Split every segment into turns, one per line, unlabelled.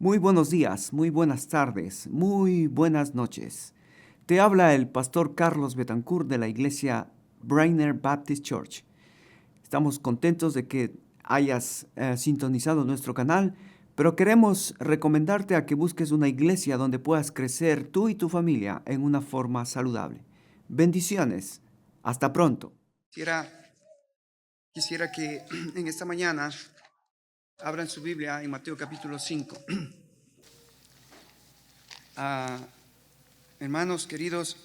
Muy buenos días, muy buenas tardes, muy buenas noches. Te habla el pastor Carlos Betancourt de la iglesia Brainer Baptist Church. Estamos contentos de que hayas sintonizado nuestro canal, pero queremos recomendarte a que busques una iglesia donde puedas crecer tú y tu familia en una forma saludable. Bendiciones. Hasta pronto. Quisiera que en esta mañana abran su Biblia en Mateo capítulo 5. Hermanos queridos,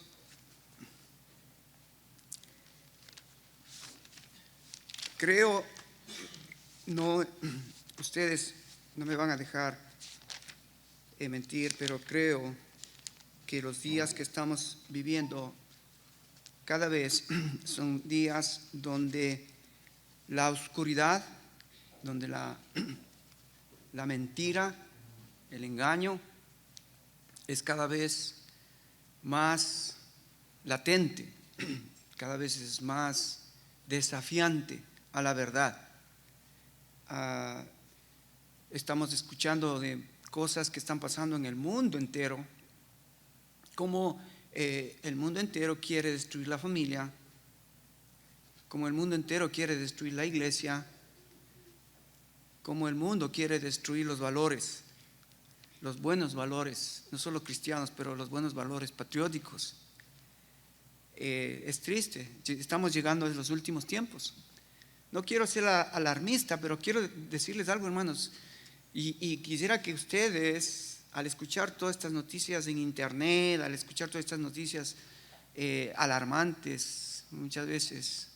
creo, no, ustedes no me van a dejar mentir, pero creo que los días que estamos viviendo cada vez son días donde la oscuridad, donde la mentira, el engaño es cada vez más latente, cada vez es más desafiante a la verdad. Estamos escuchando de cosas que están pasando en el mundo entero, como el mundo entero quiere destruir la familia, como el mundo entero quiere destruir la iglesia, como el mundo quiere destruir los valores, los buenos valores, no solo cristianos, pero los buenos valores patrióticos. Es triste, estamos llegando a los últimos tiempos. No quiero ser alarmista, pero quiero decirles algo, hermanos, y quisiera que ustedes, al escuchar todas estas noticias en internet, al escuchar todas estas noticias alarmantes, muchas veces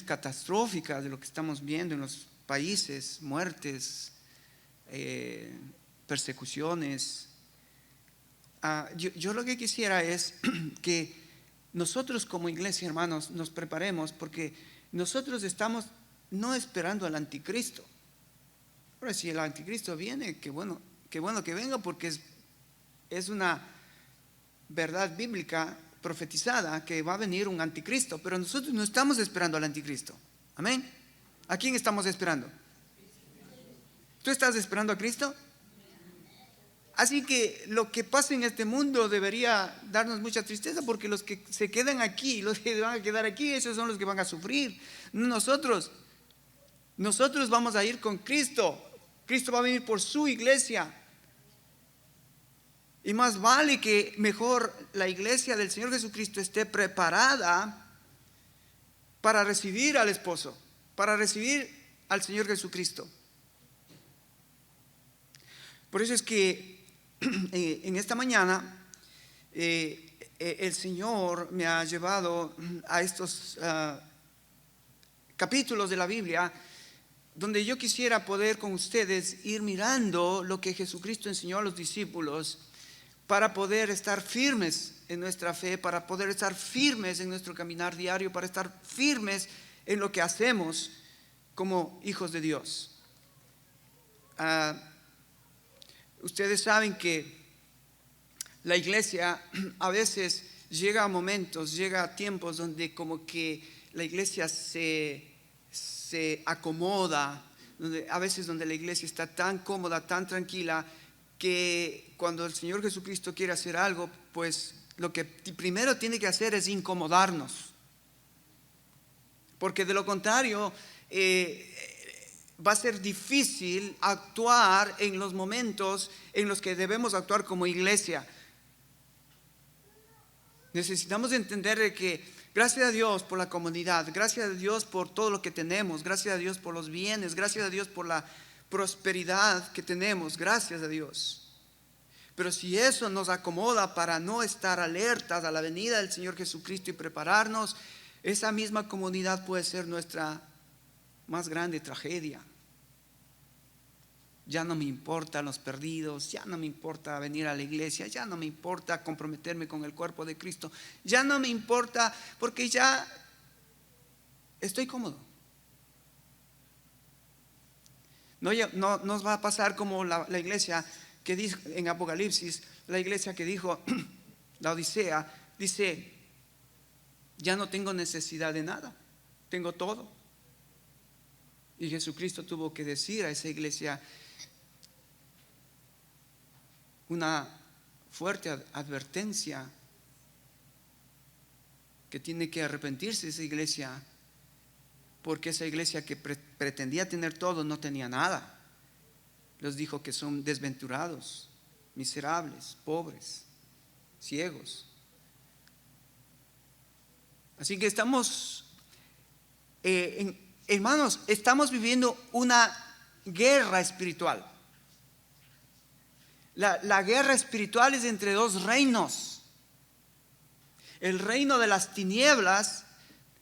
catastróficas de lo que estamos viendo en los países, muertes, persecuciones, yo lo que quisiera es que nosotros como iglesia, hermanos, nos preparemos, porque nosotros estamos no esperando al anticristo. Ahora, si el anticristo viene, qué bueno que venga, porque es una verdad bíblica profetizada que va a venir un anticristo, pero nosotros no estamos esperando al anticristo. Amén. ¿A quién estamos esperando? ¿Tú estás esperando a Cristo? Así que lo que pasa en este mundo debería darnos mucha tristeza, porque los que se quedan aquí, los que van a quedar aquí, esos son los que van a sufrir. Nosotros vamos a ir con Cristo. Cristo va a venir por su iglesia. Y más vale que mejor la iglesia del Señor Jesucristo esté preparada para recibir al esposo, para recibir al Señor Jesucristo. Por eso es que en esta mañana el Señor me ha llevado a estos capítulos de la Biblia, donde yo quisiera poder con ustedes ir mirando lo que Jesucristo enseñó a los discípulos, para poder estar firmes en nuestra fe, para poder estar firmes en nuestro caminar diario, para estar firmes en lo que hacemos como hijos de Dios. Ustedes saben que la iglesia a veces llega a momentos, llega a tiempos donde como que la iglesia se acomoda, a veces donde la iglesia está tan cómoda, tan tranquila, que cuando el Señor Jesucristo quiere hacer algo, pues lo que primero tiene que hacer es incomodarnos, porque de lo contrario va a ser difícil actuar en los momentos en los que debemos actuar como iglesia. Necesitamos entender que gracias a Dios por la comunidad, gracias a Dios por todo lo que tenemos, gracias a Dios por los bienes, gracias a Dios por la prosperidad que tenemos, gracias a Dios. Pero si eso nos acomoda para no estar alertas a la venida del Señor Jesucristo y prepararnos, esa misma comunidad puede ser nuestra más grande tragedia. Ya no me importan los perdidos, ya no me importa venir a la iglesia, ya no me importa comprometerme con el cuerpo de Cristo, ya no me importa, porque ya estoy cómodo. No nos va a pasar como la iglesia que dijo en Apocalipsis, la iglesia que dijo, la Odisea, dice: ya no tengo necesidad de nada, tengo todo. Y Jesucristo tuvo que decir a esa iglesia: una fuerte advertencia que tiene que arrepentirse esa iglesia, porque esa iglesia que pretendía tener todo no tenía nada. Les dijo que son desventurados, miserables, pobres, ciegos. Así que hermanos, estamos viviendo una guerra espiritual. La guerra espiritual es entre dos reinos. El reino de las tinieblas,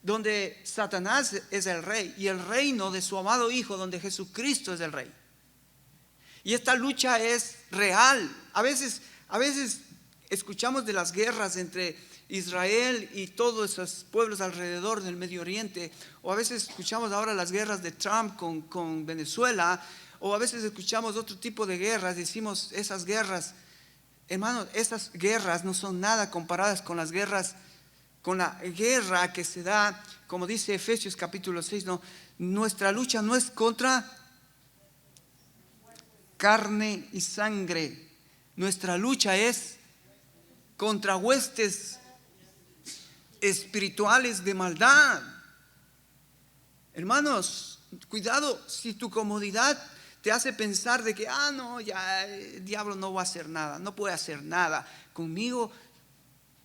donde Satanás es el rey, y el reino de su amado Hijo, donde Jesucristo es el rey. Y esta lucha es real. A veces escuchamos de las guerras entre Israel y todos esos pueblos alrededor del Medio Oriente, o a veces escuchamos ahora las guerras de Trump con Venezuela, o a veces escuchamos otro tipo de guerras. Decimos, esas guerras, hermanos, esas guerras no son nada comparadas con las guerras, con la guerra que se da, como dice Efesios capítulo 6, no, nuestra lucha no es contra carne y sangre, nuestra lucha es contra huestes espirituales de maldad. Hermanos, cuidado si tu comodidad te hace pensar de que, no, ya el diablo no va a hacer nada, no puede hacer nada conmigo.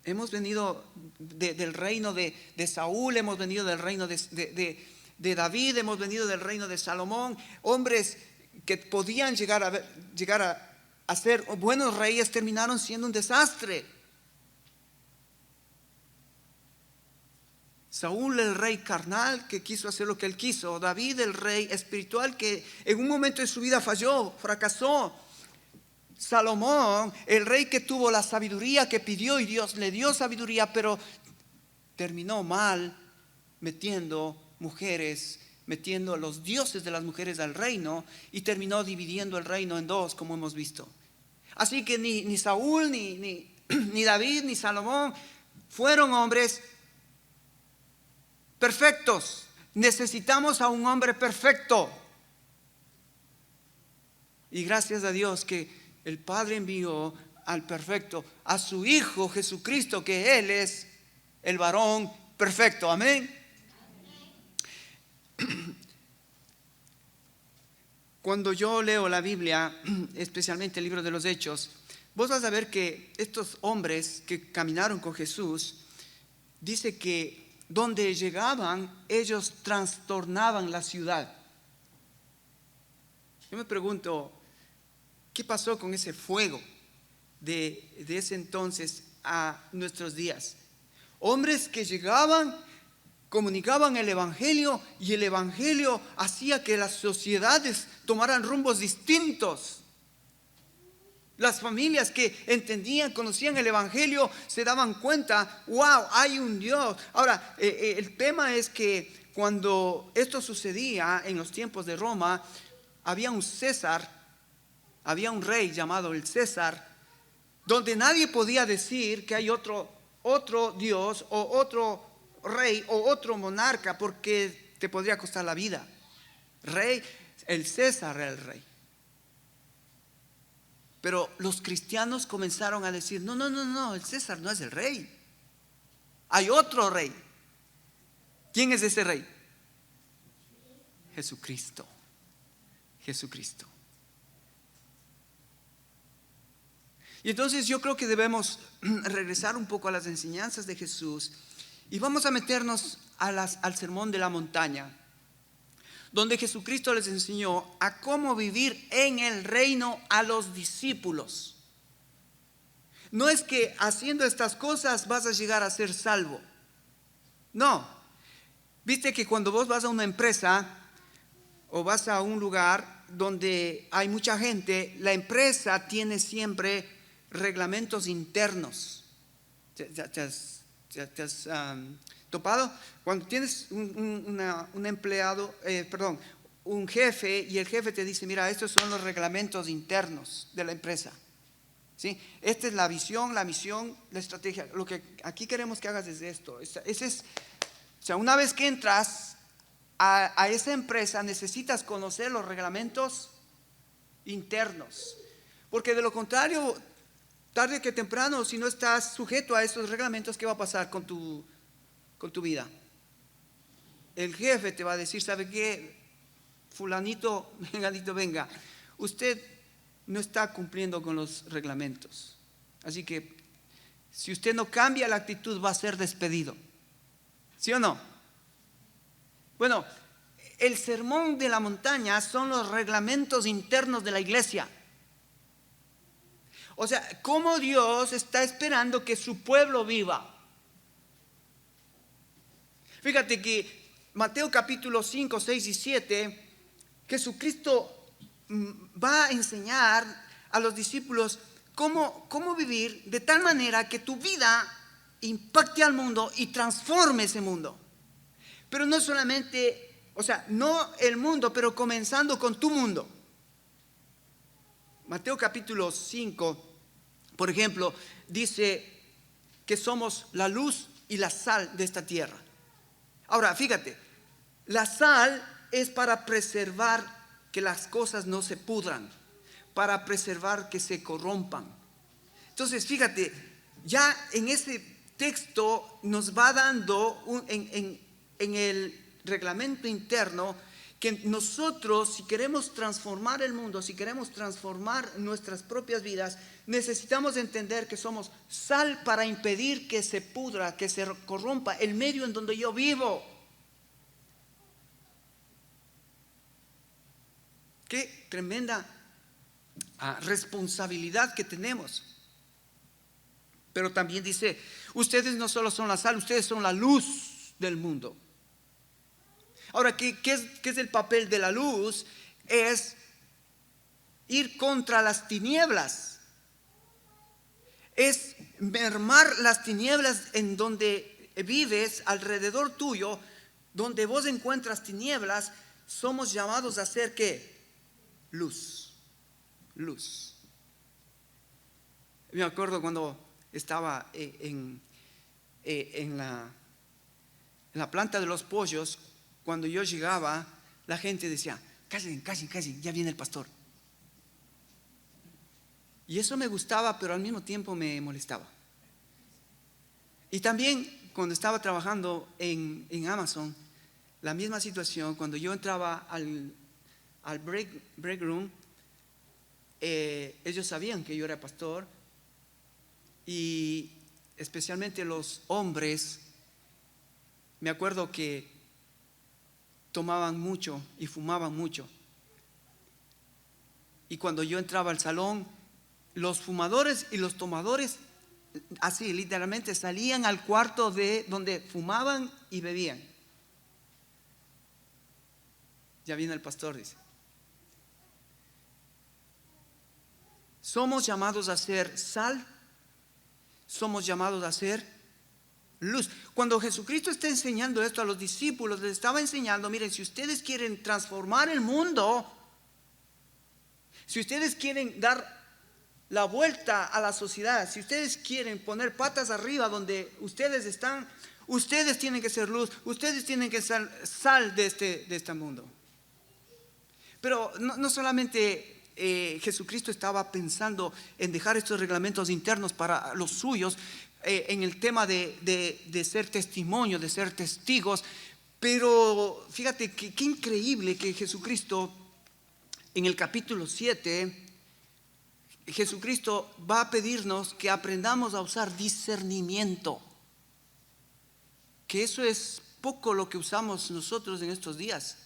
Hemos venido del reino de Saúl, hemos venido del reino de David, hemos venido del reino de Salomón, hombres que podían llegar a ser buenos reyes, terminaron siendo un desastre. Saúl, el rey carnal, que quiso hacer lo que él quiso. David, el rey espiritual, que en un momento de su vida falló, fracasó. Salomón, el rey que tuvo la sabiduría que pidió y Dios le dio sabiduría, pero terminó mal, metiendo mujeres, metiendo los dioses de las mujeres al reino, y terminó dividiendo el reino en dos, como hemos visto. Así que ni Saúl, ni David, ni Salomón fueron hombres perfectos. Necesitamos a un hombre perfecto. Y gracias a Dios que el Padre envió al perfecto, a su Hijo Jesucristo, que Él es el varón perfecto. Amén. Cuando yo leo la Biblia, especialmente el libro de los Hechos, vos vas a ver que estos hombres que caminaron con Jesús, dice que donde llegaban, ellos trastornaban la ciudad. Yo me pregunto, ¿qué pasó con ese fuego de ese entonces a nuestros días? Hombres que llegaban, comunicaban el Evangelio, y el Evangelio hacía que las sociedades tomaran rumbos distintos. Las familias que entendían, conocían el Evangelio, se daban cuenta, wow, hay un Dios. Ahora, el tema es que cuando esto sucedía en los tiempos de Roma, había un César, había un rey llamado el César, donde nadie podía decir que hay otro Dios o otro rey o otro monarca, porque te podría costar la vida. El César era el rey. Pero los cristianos comenzaron a decir, no, el César no es el rey. Hay otro rey. ¿Quién es ese rey? Jesucristo. Y entonces yo creo que debemos regresar un poco a las enseñanzas de Jesús, y vamos a meternos al sermón de la montaña, donde Jesucristo les enseñó a cómo vivir en el reino a los discípulos. No es que haciendo estas cosas vas a llegar a ser salvo. No. Viste que cuando vos vas a una empresa o vas a un lugar donde hay mucha gente, la empresa tiene siempre reglamentos internos. ¿Te has topado? Cuando tienes un empleado, un jefe, y el jefe te dice, mira, estos son los reglamentos internos de la empresa, ¿sí? Esta es la visión, la misión, la estrategia. Lo que aquí queremos que hagas es esto. O sea, una vez que entras a esa empresa, necesitas conocer los reglamentos internos, porque de lo contrario tarde que temprano, si no estás sujeto a esos reglamentos, ¿qué va a pasar con tu vida? El jefe te va a decir, ¿sabe qué? Fulanito, vengadito, venga. Usted no está cumpliendo con los reglamentos. Así que si usted no cambia la actitud, va a ser despedido. ¿Sí o no? Bueno, el sermón de la montaña son los reglamentos internos de la iglesia. O sea, cómo Dios está esperando que su pueblo viva. Fíjate que Mateo capítulo 5, 6 y 7, Jesucristo va a enseñar a los discípulos cómo vivir de tal manera que tu vida impacte al mundo y transforme ese mundo. Pero no solamente, o sea, no el mundo, pero comenzando con tu mundo. Mateo capítulo 5, por ejemplo, dice que somos la luz y la sal de esta tierra. Ahora, fíjate, la sal es para preservar que las cosas no se pudran, para preservar que se corrompan. Entonces, fíjate, ya en ese texto nos va dando en el reglamento interno que nosotros, si queremos transformar el mundo, si queremos transformar nuestras propias vidas, necesitamos entender que somos sal para impedir que se pudra, que se corrompa el medio en donde yo vivo. Qué tremenda responsabilidad que tenemos. Pero también dice, ustedes no solo son la sal, ustedes son la luz del mundo. Ahora, ¿qué es el papel de la luz? Es ir contra las tinieblas. Es mermar las tinieblas en donde vives, alrededor tuyo, donde vos encuentras tinieblas. Somos llamados a ser ¿qué? Luz. Luz. Me acuerdo cuando estaba en la planta de los pollos. Cuando yo llegaba, la gente decía, casi, ya viene el pastor. Y eso me gustaba, pero al mismo tiempo me molestaba. Y también cuando estaba trabajando en Amazon, la misma situación, cuando yo entraba al break room, ellos sabían que yo era pastor, y especialmente los hombres, me acuerdo que tomaban mucho y fumaban mucho. Y cuando yo entraba al salón, los fumadores y los tomadores, así literalmente, salían al cuarto de donde fumaban y bebían. Ya viene el pastor, dice. Somos llamados a ser sal, somos llamados a ser luz. Cuando Jesucristo está enseñando esto a los discípulos, les estaba enseñando, miren, si ustedes quieren transformar el mundo, si ustedes quieren dar la vuelta a la sociedad, si ustedes quieren poner patas arriba donde ustedes están, ustedes tienen que ser luz, ustedes tienen que ser sal de este mundo. Pero no solamente Jesucristo estaba pensando en dejar estos reglamentos internos para los suyos, en el tema de ser testimonio, de ser testigos, pero fíjate qué increíble que Jesucristo en el capítulo 7, Jesucristo va a pedirnos que aprendamos a usar discernimiento, que eso es poco lo que usamos nosotros en estos días.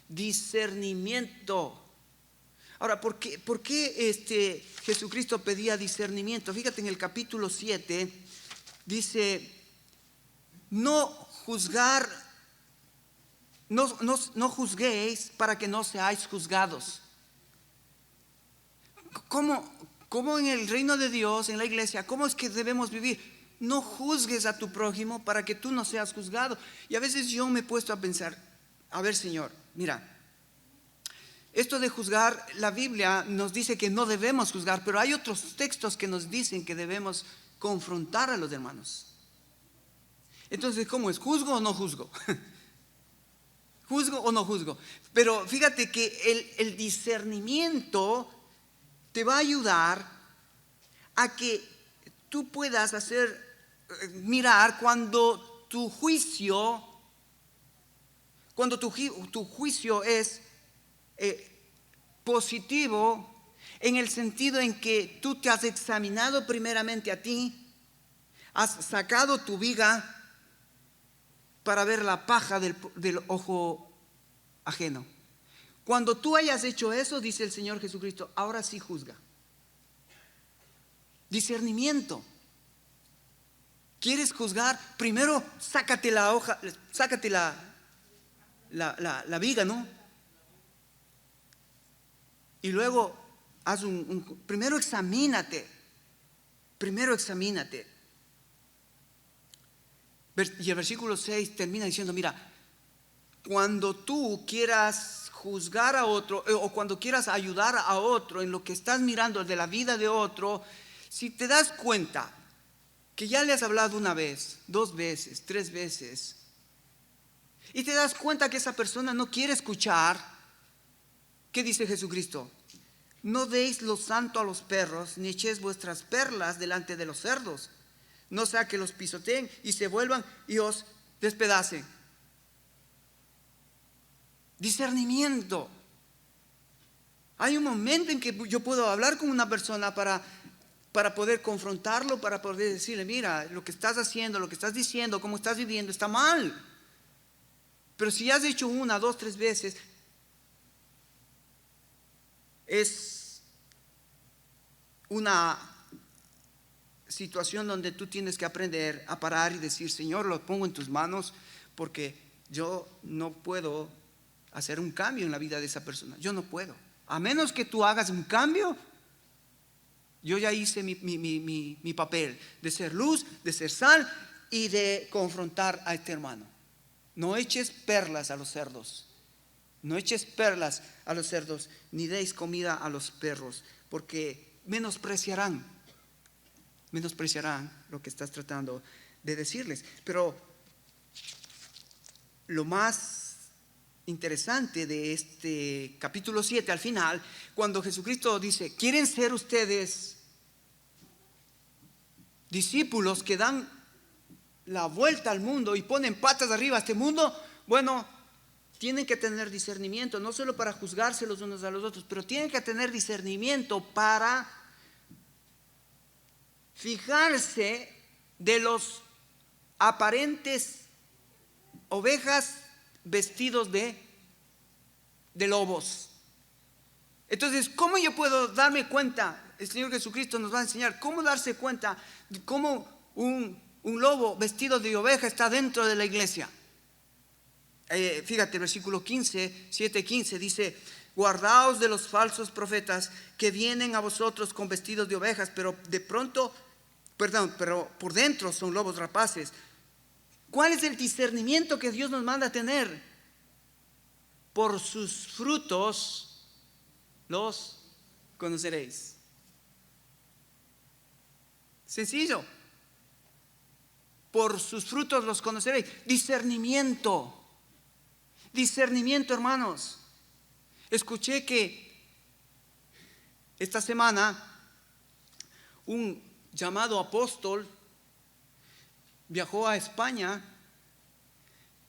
Discernimiento. Ahora, ¿por qué Jesucristo pedía discernimiento? Fíjate en el capítulo 7, dice, no juzguéis para que no seáis juzgados. ¿Cómo en el reino de Dios, en la iglesia, cómo es que debemos vivir? No juzgues a tu prójimo para que tú no seas juzgado. Y a veces yo me he puesto a pensar, a ver, Señor, mira, esto de juzgar, la Biblia nos dice que no debemos juzgar, pero hay otros textos que nos dicen que debemos confrontar a los hermanos. Entonces, ¿cómo es? ¿Juzgo o no juzgo? ¿Juzgo o no juzgo? Pero fíjate que el discernimiento te va a ayudar a que tú puedas mirar cuando tu juicio es positivo, en el sentido en que tú te has examinado primeramente a ti, has sacado tu viga para ver la paja del ojo ajeno. Cuando tú hayas hecho eso, dice el Señor Jesucristo, ahora sí juzga. Discernimiento. ¿Quieres juzgar? Primero sácate la hoja, sácate la viga, ¿no? Y luego haz primero examínate. Primero examínate. Y el versículo 6 termina diciendo, mira, cuando tú quieras juzgar a otro o cuando quieras ayudar a otro en lo que estás mirando de la vida de otro, si te das cuenta que ya le has hablado una vez, 2 veces, 3 veces, y te das cuenta que esa persona no quiere escuchar, ¿qué dice Jesucristo? No deis lo santo a los perros, ni echéis vuestras perlas delante de los cerdos, no sea que los pisoteen y se vuelvan y os despedacen. Discernimiento. Hay un momento en que yo puedo hablar con una persona para poder confrontarlo, para poder decirle, mira, lo que estás haciendo, lo que estás diciendo, cómo estás viviendo, está mal. Pero si ya has hecho 1, 2, 3 veces, es una situación donde tú tienes que aprender a parar y decir, Señor, lo pongo en tus manos porque yo no puedo hacer un cambio en la vida de esa persona. Yo no puedo. A menos que tú hagas un cambio, yo ya hice mi papel de ser luz, de ser sal y de confrontar a este hermano. No eches perlas a los cerdos. No eches perlas a los cerdos, ni deis comida a los perros, porque menospreciarán lo que estás tratando de decirles. Pero lo más interesante de este capítulo 7 al final, cuando Jesucristo dice, ¿quieren ser ustedes discípulos que dan la vuelta al mundo y ponen patas arriba a este mundo? Bueno, tienen que tener discernimiento, no solo para juzgarse los unos a los otros, pero tienen que tener discernimiento para fijarse de los aparentes ovejas vestidos de lobos. Entonces, ¿cómo yo puedo darme cuenta? El Señor Jesucristo nos va a enseñar cómo darse cuenta de cómo un lobo vestido de oveja está dentro de la iglesia. Fíjate, el versículo 7:15 dice, guardaos de los falsos profetas que vienen a vosotros con vestidos de ovejas, pero por dentro son lobos rapaces. ¿Cuál es el discernimiento que Dios nos manda a tener? Por sus frutos los conoceréis. Sencillo. Por sus frutos los conoceréis. Discernimiento, hermanos. Escuché que esta semana un llamado apóstol viajó a España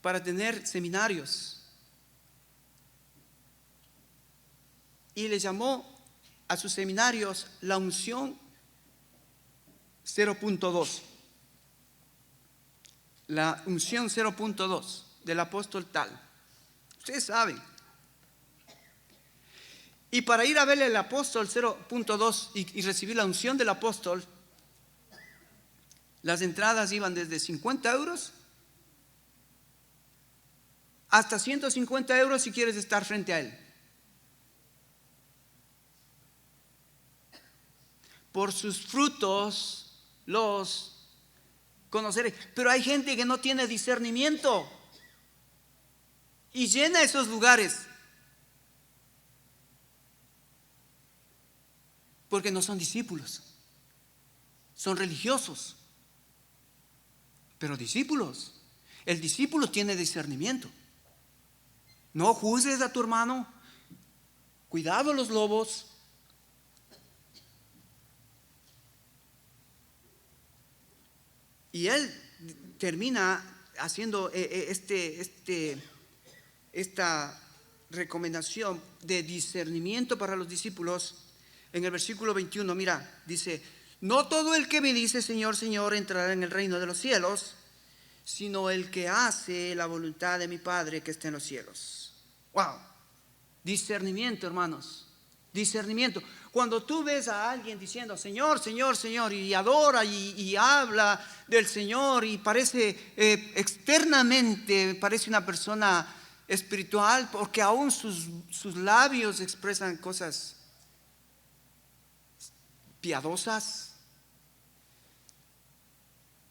para tener seminarios y le llamó a sus seminarios la unción 0.2. La unción 0.2 del apóstol tal. Ustedes saben. Y para ir a verle al apóstol 0.2 y recibir la unción del apóstol, las entradas iban desde 50 euros hasta 150 euros si quieres estar frente a él. Por sus frutos los conoceréis. Pero hay gente que no tiene discernimiento y llena esos lugares porque no son discípulos, son religiosos, pero discípulos. El discípulo tiene discernimiento. No juzgues a tu hermano. Cuidado los lobos. Y él termina haciendo esta recomendación de discernimiento para los discípulos en el versículo 21. Mira, dice: no todo el que me dice Señor, Señor entrará en el reino de los cielos, sino el que hace la voluntad de mi Padre que está en los cielos. Wow, discernimiento, hermanos, discernimiento. Cuando tú ves a alguien diciendo Señor, Señor, Señor, y adora y habla del Señor y parece externamente parece una persona espiritual, porque aún sus labios expresan cosas piadosas,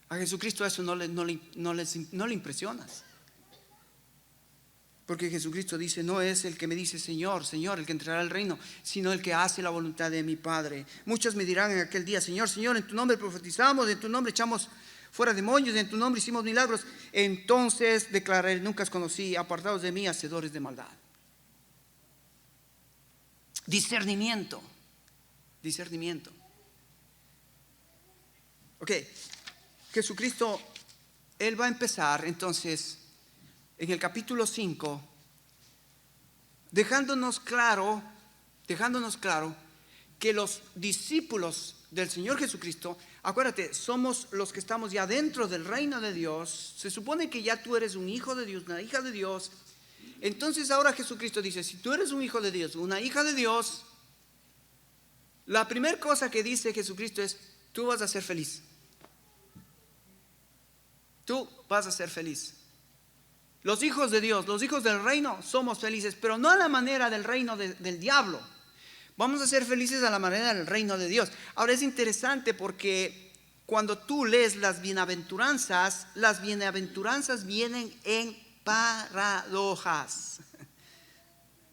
a Jesucristo eso no le impresiona. Porque Jesucristo dice: no es el que me dice Señor, Señor el que entrará al reino, sino el que hace la voluntad de mi Padre. Muchos me dirán en aquel día: Señor, Señor, en tu nombre profetizamos, en tu nombre echamos fuera demonios, en tu nombre hicimos milagros. Entonces declararé: nunca os conocí, apartados de mí, hacedores de maldad. Discernimiento. Discernimiento. Ok, Jesucristo, Él va a empezar entonces en el capítulo 5, dejándonos claro que los discípulos del Señor Jesucristo, acuérdate, somos los que estamos ya dentro del reino de Dios. Se supone que ya tú eres un hijo de Dios, una hija de Dios. Entonces ahora Jesucristo dice: si tú eres un hijo de Dios, una hija de Dios, la primera cosa que dice Jesucristo es: tú vas a ser feliz. Tú vas a ser feliz. Los hijos de Dios, los hijos del reino, somos felices, pero no a la manera del reino del diablo. Vamos a ser felices a la manera del reino de Dios. Ahora es interesante porque cuando tú lees las bienaventuranzas vienen en paradojas.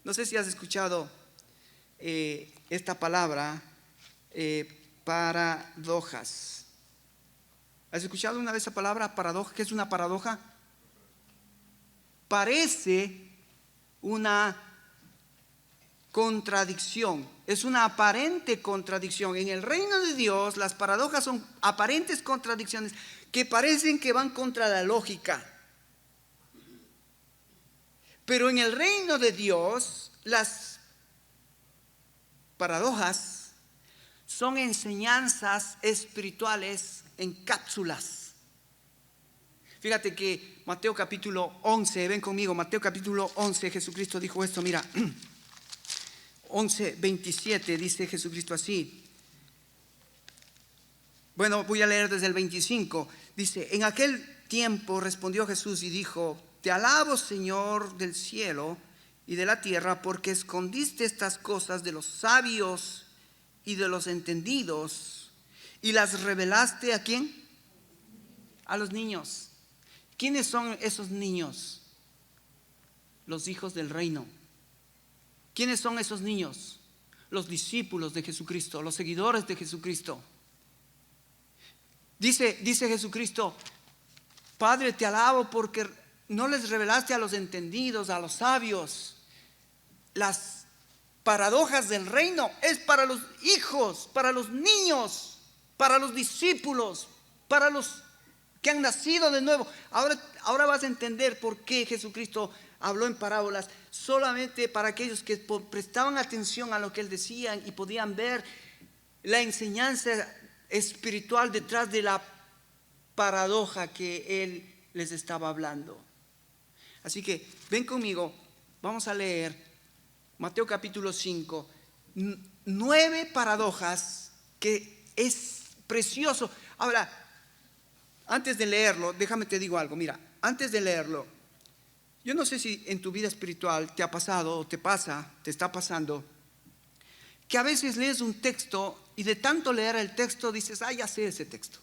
No sé si has escuchado esta palabra, paradojas. ¿Has escuchado una vez esa palabra, paradoja? ¿Qué es una paradoja? Parece una contradicción, es una aparente contradicción. En el reino de Dios las paradojas son aparentes contradicciones que parecen que van contra la lógica. Pero en el reino de Dios las paradojas son enseñanzas espirituales en cápsulas. Fíjate que Mateo capítulo 11, ven conmigo, Mateo capítulo 11, Jesucristo dijo esto, mira, 11:27 dice Jesucristo así. Bueno, voy a leer desde el 25. Dice: en aquel tiempo respondió Jesús y dijo: te alabo, Señor del cielo y de la tierra, porque escondiste estas cosas de los sabios y de los entendidos y las revelaste ¿a quién? A los niños. ¿Quiénes son esos niños? Los hijos del reino. ¿Quiénes son esos niños? Los discípulos de Jesucristo, los seguidores de Jesucristo. Dice Jesucristo: Padre, te alabo porque no les revelaste a los entendidos, a los sabios. Las paradojas del reino es para los hijos, para los niños, para los discípulos, para los que han nacido de nuevo. Ahora vas a entender por qué Jesucristo habló en parábolas, solamente para aquellos que prestaban atención a lo que Él decía y podían ver la enseñanza espiritual detrás de la paradoja que Él les estaba hablando. Así que ven conmigo, vamos a leer Mateo capítulo 5, 9 paradojas, que es precioso. Ahora, antes de leerlo, déjame te digo algo, mira, antes de leerlo, yo no sé si en tu vida espiritual te ha pasado o te está pasando, que a veces lees un texto y de tanto leer el texto dices: ya sé ese texto.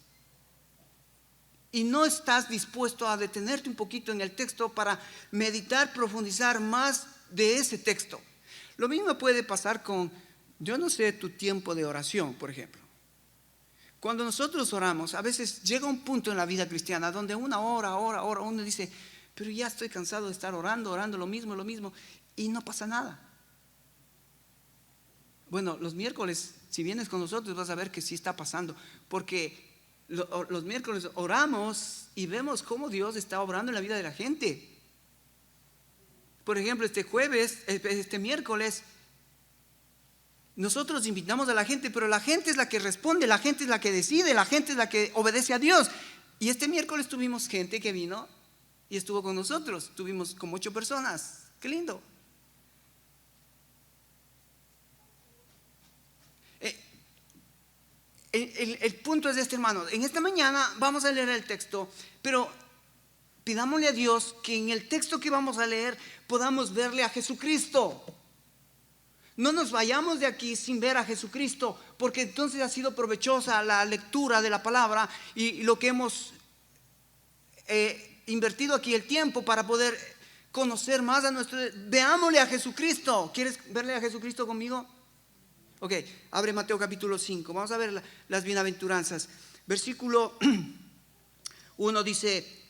Y no estás dispuesto a detenerte un poquito en el texto para meditar, profundizar más de ese texto. Lo mismo puede pasar con, yo no sé, tu tiempo de oración, por ejemplo. Cuando nosotros oramos, a veces llega un punto en la vida cristiana donde una hora, uno dice: pero ya estoy cansado de estar orando lo mismo, y no pasa nada. Bueno, los miércoles, si vienes con nosotros, vas a ver que sí está pasando, porque Los miércoles oramos y vemos cómo Dios está obrando en la vida de la gente. Por ejemplo, este miércoles, nosotros invitamos a la gente, pero la gente es la que responde, la gente es la que decide, la gente es la que obedece a Dios. Y este miércoles tuvimos gente que vino y estuvo con nosotros. Tuvimos como 8 personas. ¡Qué lindo! El punto es este, hermano. En esta mañana vamos a leer el texto, pero pidámosle a Dios que en el texto que vamos a leer podamos verle a Jesucristo. No nos vayamos de aquí sin ver a Jesucristo, porque entonces ha sido provechosa la lectura de la palabra y lo que hemos invertido aquí el tiempo para poder conocer más a nuestro. Veámosle a Jesucristo. ¿Quieres verle a Jesucristo conmigo? Ok, abre Mateo capítulo 5. Vamos a ver las bienaventuranzas. Versículo 1 dice: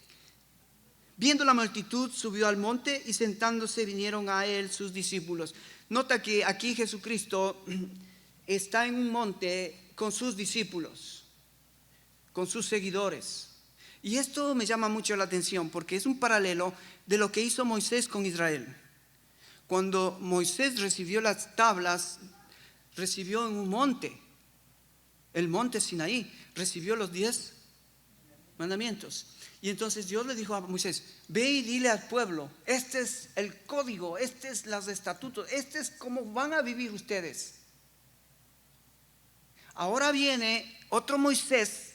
viendo la multitud, subió al monte y sentándose vinieron a él sus discípulos. Nota que aquí Jesucristo está en un monte con sus discípulos, con sus seguidores. Y esto me llama mucho la atención porque es un paralelo de lo que hizo Moisés con Israel. Cuando Moisés recibió las tablas, recibió en un monte, el monte Sinaí, recibió los 10 mandamientos. Y entonces Dios le dijo a Moisés: ve y dile al pueblo, este es el código, este es los estatutos, este es cómo van a vivir ustedes. Ahora viene otro Moisés,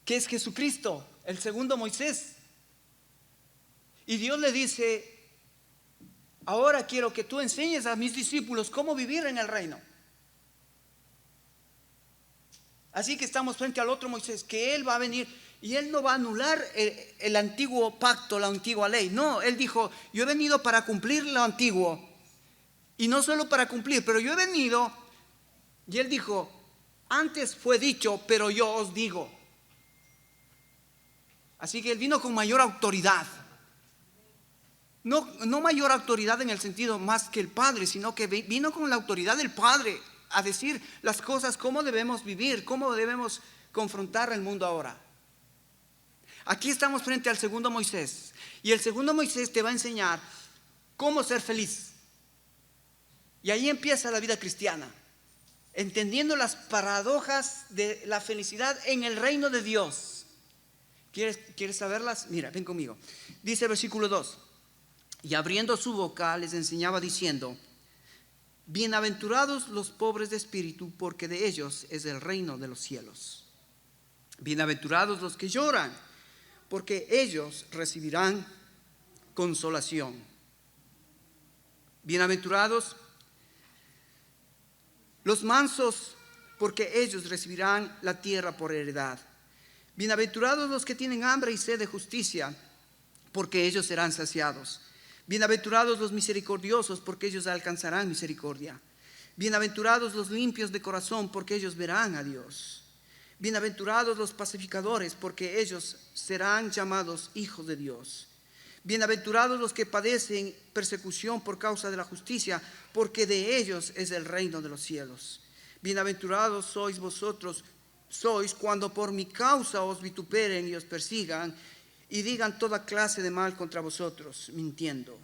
que es Jesucristo, el segundo Moisés. Y Dios le dice: ahora quiero que tú enseñes a mis discípulos cómo vivir en el reino. Así que estamos frente al otro Moisés, que él va a venir y él no va a anular el antiguo pacto, la antigua ley. No, él dijo: yo he venido para cumplir lo antiguo. Y no solo para cumplir, pero yo he venido, y él dijo: antes fue dicho, pero yo os digo. Así que él vino con mayor autoridad. No mayor autoridad en el sentido más que el Padre, sino que vino con la autoridad del Padre a decir las cosas, cómo debemos vivir, cómo debemos confrontar el mundo ahora. Aquí estamos frente al segundo Moisés, y el segundo Moisés te va a enseñar cómo ser feliz. Y ahí empieza la vida cristiana, entendiendo las paradojas de la felicidad en el reino de Dios. ¿Quieres saberlas? Mira, ven conmigo. Dice el versículo 2: y abriendo su boca les enseñaba diciendo: bienaventurados los pobres de espíritu, porque de ellos es el reino de los cielos. Bienaventurados los que lloran, porque ellos recibirán consolación. Bienaventurados los mansos, porque ellos recibirán la tierra por heredad. Bienaventurados los que tienen hambre y sed de justicia, porque ellos serán saciados. Bienaventurados los misericordiosos, porque ellos alcanzarán misericordia. Bienaventurados los limpios de corazón, porque ellos verán a Dios. Bienaventurados los pacificadores, porque ellos serán llamados hijos de Dios. Bienaventurados los que padecen persecución por causa de la justicia, porque de ellos es el reino de los cielos. Bienaventurados sois cuando por mi causa os vituperen y os persigan y digan toda clase de mal contra vosotros, mintiendo.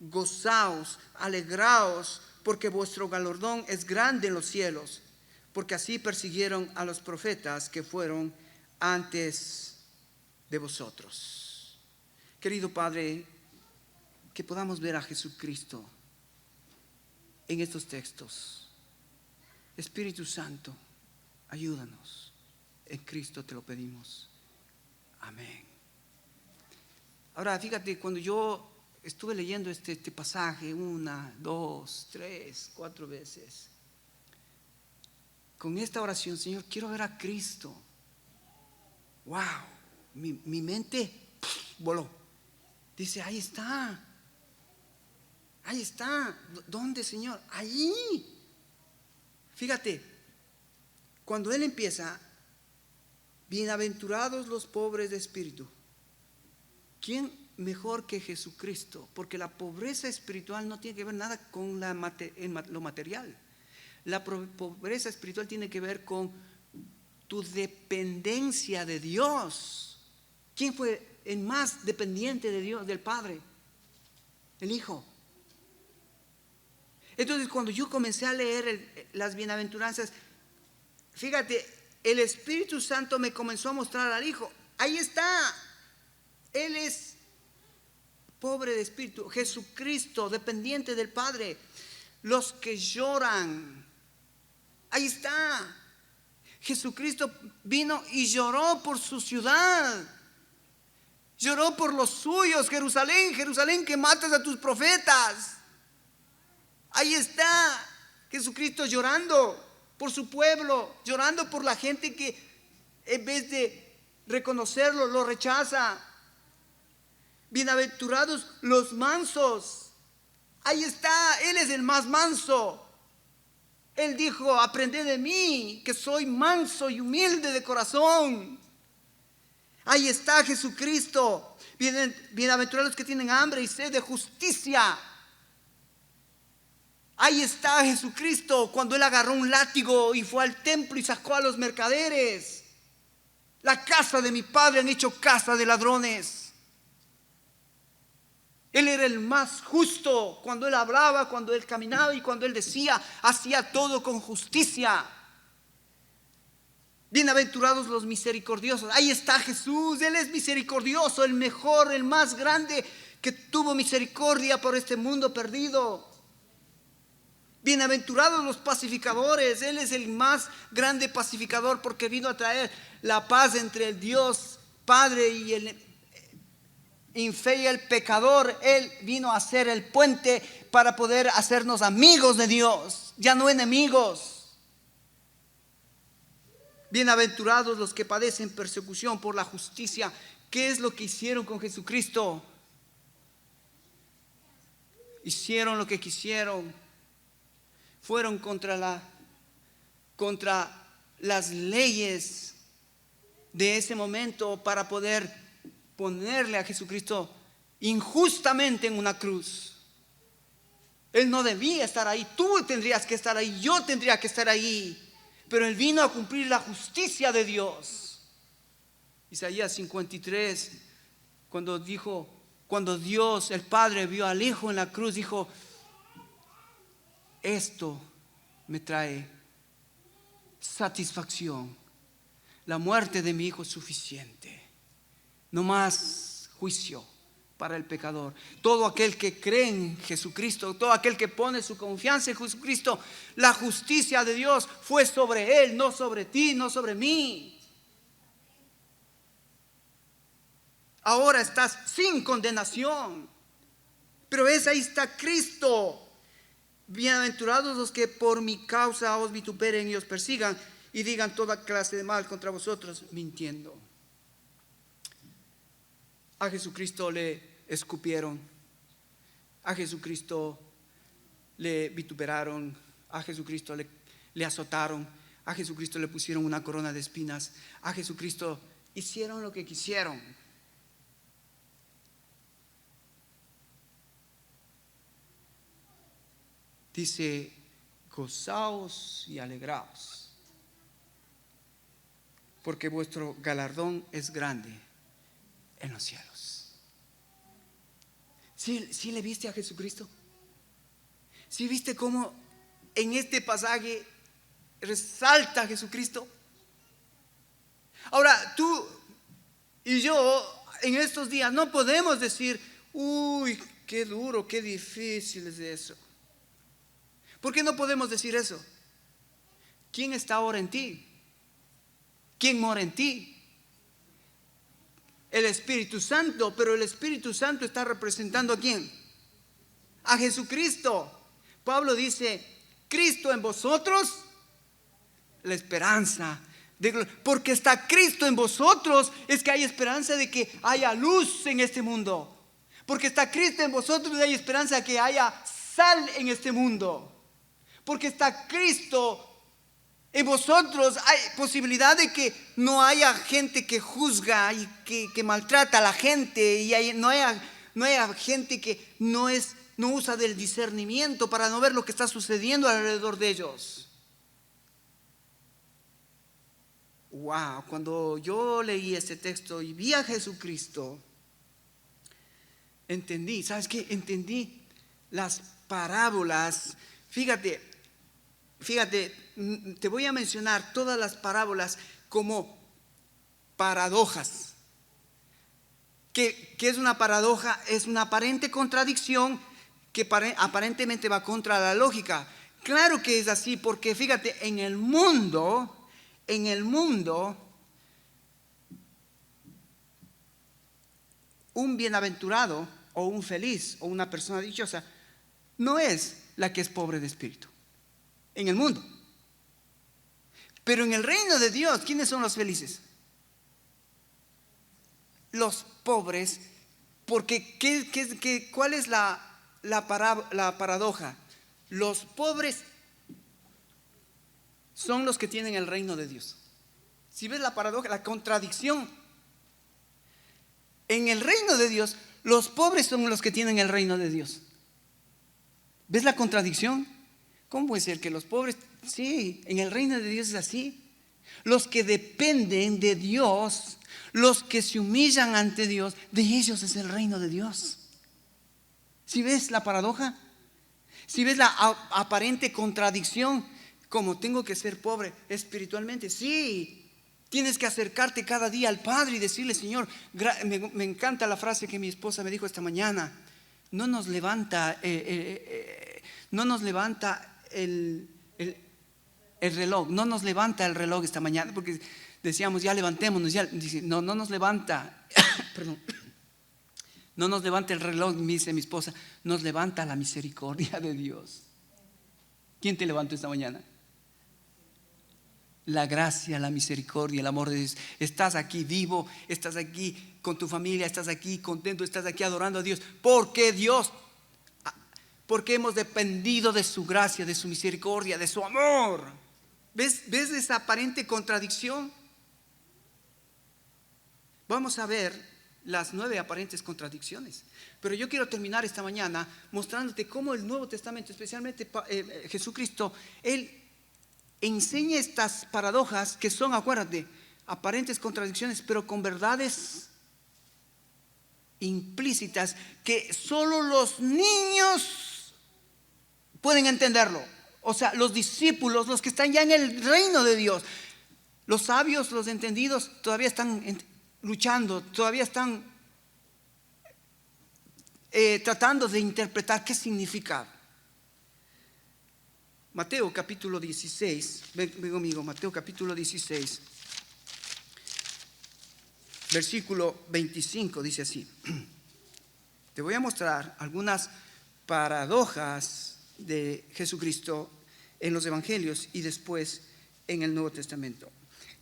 Gozaos, alegraos, porque vuestro galardón es grande en los cielos, porque así persiguieron a los profetas que fueron antes de vosotros. Querido Padre, que podamos ver a Jesucristo en estos textos. Espíritu Santo, ayúdanos. En Cristo te lo pedimos. Amén. Ahora, fíjate, cuando yo estuve leyendo este pasaje 1, 2, 3, 4 veces, con esta oración: Señor, quiero ver a Cristo. ¡Wow! Mi mente voló. Dice: ahí está. Ahí está. ¿Dónde, Señor? Allí. Fíjate, cuando Él empieza: bienaventurados los pobres de espíritu. ¿Quién mejor que Jesucristo? Porque la pobreza espiritual no tiene que ver nada con lo material. La pobreza espiritual tiene que ver con tu dependencia de Dios. ¿Quién fue el más dependiente de Dios, del Padre? El Hijo. Entonces, cuando yo comencé a leer las bienaventuranzas, fíjate, el Espíritu Santo me comenzó a mostrar al Hijo. Ahí está. Él es pobre de espíritu. Jesucristo, dependiente del Padre. Los que lloran. Ahí está. Jesucristo vino y lloró por su ciudad. Lloró por los suyos. Jerusalén, Jerusalén, que matas a tus profetas. Ahí está Jesucristo llorando por su pueblo, llorando por la gente que en vez de reconocerlo, lo rechaza. Bienaventurados los mansos. Ahí está, Él es el más manso. Él dijo, aprended de mí, que soy manso y humilde de corazón. Ahí está Jesucristo. Bienaventurados los que tienen hambre y sed de justicia. Ahí está Jesucristo cuando Él agarró un látigo y fue al templo y sacó a los mercaderes. La casa de mi Padre han hecho casa de ladrones. Él era el más justo cuando Él hablaba, cuando Él caminaba y cuando Él decía, hacía todo con justicia. Bienaventurados los misericordiosos. Ahí está Jesús, Él es misericordioso, el mejor, el más grande que tuvo misericordia por este mundo perdido. Bienaventurados los pacificadores, Él es el más grande pacificador porque vino a traer la paz entre el Dios Padre y el infiel y el pecador. Él vino a ser el puente para poder hacernos amigos de Dios, ya no enemigos. Bienaventurados los que padecen persecución por la justicia. ¿Qué es lo que hicieron con Jesucristo? Hicieron lo que quisieron. Fueron contra las leyes de ese momento para poder ponerle a Jesucristo injustamente en una cruz. Él no debía estar ahí, tú tendrías que estar ahí, yo tendría que estar ahí. Pero Él vino a cumplir la justicia de Dios. Isaías 53, cuando Dios, el Padre, vio al Hijo en la cruz, dijo: esto me trae satisfacción. La muerte de mi Hijo es suficiente. No más juicio para el pecador. Todo aquel que cree en Jesucristo, todo aquel que pone su confianza en Jesucristo, la justicia de Dios fue sobre él, no sobre ti, no sobre mí. Ahora estás sin condenación, pero ahí está Cristo. Bienaventurados los que por mi causa os vituperen y os persigan y digan toda clase de mal contra vosotros, mintiendo. A Jesucristo le escupieron, a Jesucristo le vituperaron, a Jesucristo le azotaron, a Jesucristo le pusieron una corona de espinas, a Jesucristo hicieron lo que quisieron. Dice: gozaos y alegraos, porque vuestro galardón es grande en los cielos. ¿Sí le viste a Jesucristo? ¿Sí viste cómo en este pasaje resalta a Jesucristo? Ahora, tú y yo en estos días no podemos decir: uy, qué duro, qué difícil es eso. ¿Por qué no podemos decir eso? ¿Quién está ahora en ti? ¿Quién mora en ti? El Espíritu Santo. Pero el Espíritu Santo está representando ¿a quién? A Jesucristo. Pablo dice: Cristo en vosotros, la esperanza de gloria. Porque está Cristo en vosotros, es que hay esperanza de que haya luz en este mundo. Porque está Cristo en vosotros, hay esperanza de que haya sal en este mundo. Porque está Cristo en vosotros, hay posibilidad de que no haya gente que juzga y que maltrata a la gente, y no haya gente que no usa del discernimiento para no ver lo que está sucediendo alrededor de ellos. wow, cuando yo leí este texto y vi a Jesucristo, entendí, ¿sabes qué? Entendí las parábolas. Fíjate, te voy a mencionar todas las parábolas como paradojas. ¿Qué es una paradoja? Es una aparente contradicción que aparentemente va contra la lógica. Claro que es así, porque fíjate, en el mundo, un bienaventurado o un feliz o una persona dichosa no es la que es pobre de espíritu. En el mundo. Pero en el reino de Dios, ¿quiénes son los felices? Los pobres. Porque ¿cuál es la paradoja? Los pobres son los que tienen el reino de Dios. Si ves la paradoja, la contradicción, en el reino de Dios, los pobres son los que tienen el reino de Dios. ¿Ves la contradicción? ¿Cómo puede ser que los pobres, sí, en el reino de Dios es así? Los que dependen de Dios, los que se humillan ante Dios, de ellos es el reino de Dios. ¿Sí ves la paradoja? ¿Sí ves la aparente contradicción? Como tengo que ser pobre espiritualmente, sí. Tienes que acercarte cada día al Padre y decirle, Señor, me encanta la frase que mi esposa me dijo esta mañana. No nos levanta el reloj, no nos levanta el reloj esta mañana, porque decíamos, ya levantémonos, ya. Dice, no nos levanta, perdón, no nos levanta el reloj, me dice mi esposa, nos levanta la misericordia de Dios. ¿Quién te levantó esta mañana? La gracia, la misericordia, el amor de Dios. Estás aquí vivo, estás aquí con tu familia, estás aquí contento, estás aquí adorando a Dios, porque hemos dependido de su gracia, de su misericordia, de su amor. ¿Ves esa aparente contradicción? Vamos a ver las 9 aparentes contradicciones. Pero yo quiero terminar esta mañana mostrándote cómo el Nuevo Testamento, especialmente Jesucristo, Él enseña estas paradojas que son, acuérdate, aparentes contradicciones, pero con verdades implícitas que solo los niños pueden entenderlo. O sea, los discípulos, los que están ya en el reino de Dios, los sabios, los entendidos, todavía están luchando, todavía están tratando de interpretar qué significa. Mateo capítulo 16, ven conmigo, Mateo capítulo 16, versículo 25, dice así. Te voy a mostrar algunas paradojas de Jesucristo en los evangelios y después en el Nuevo Testamento.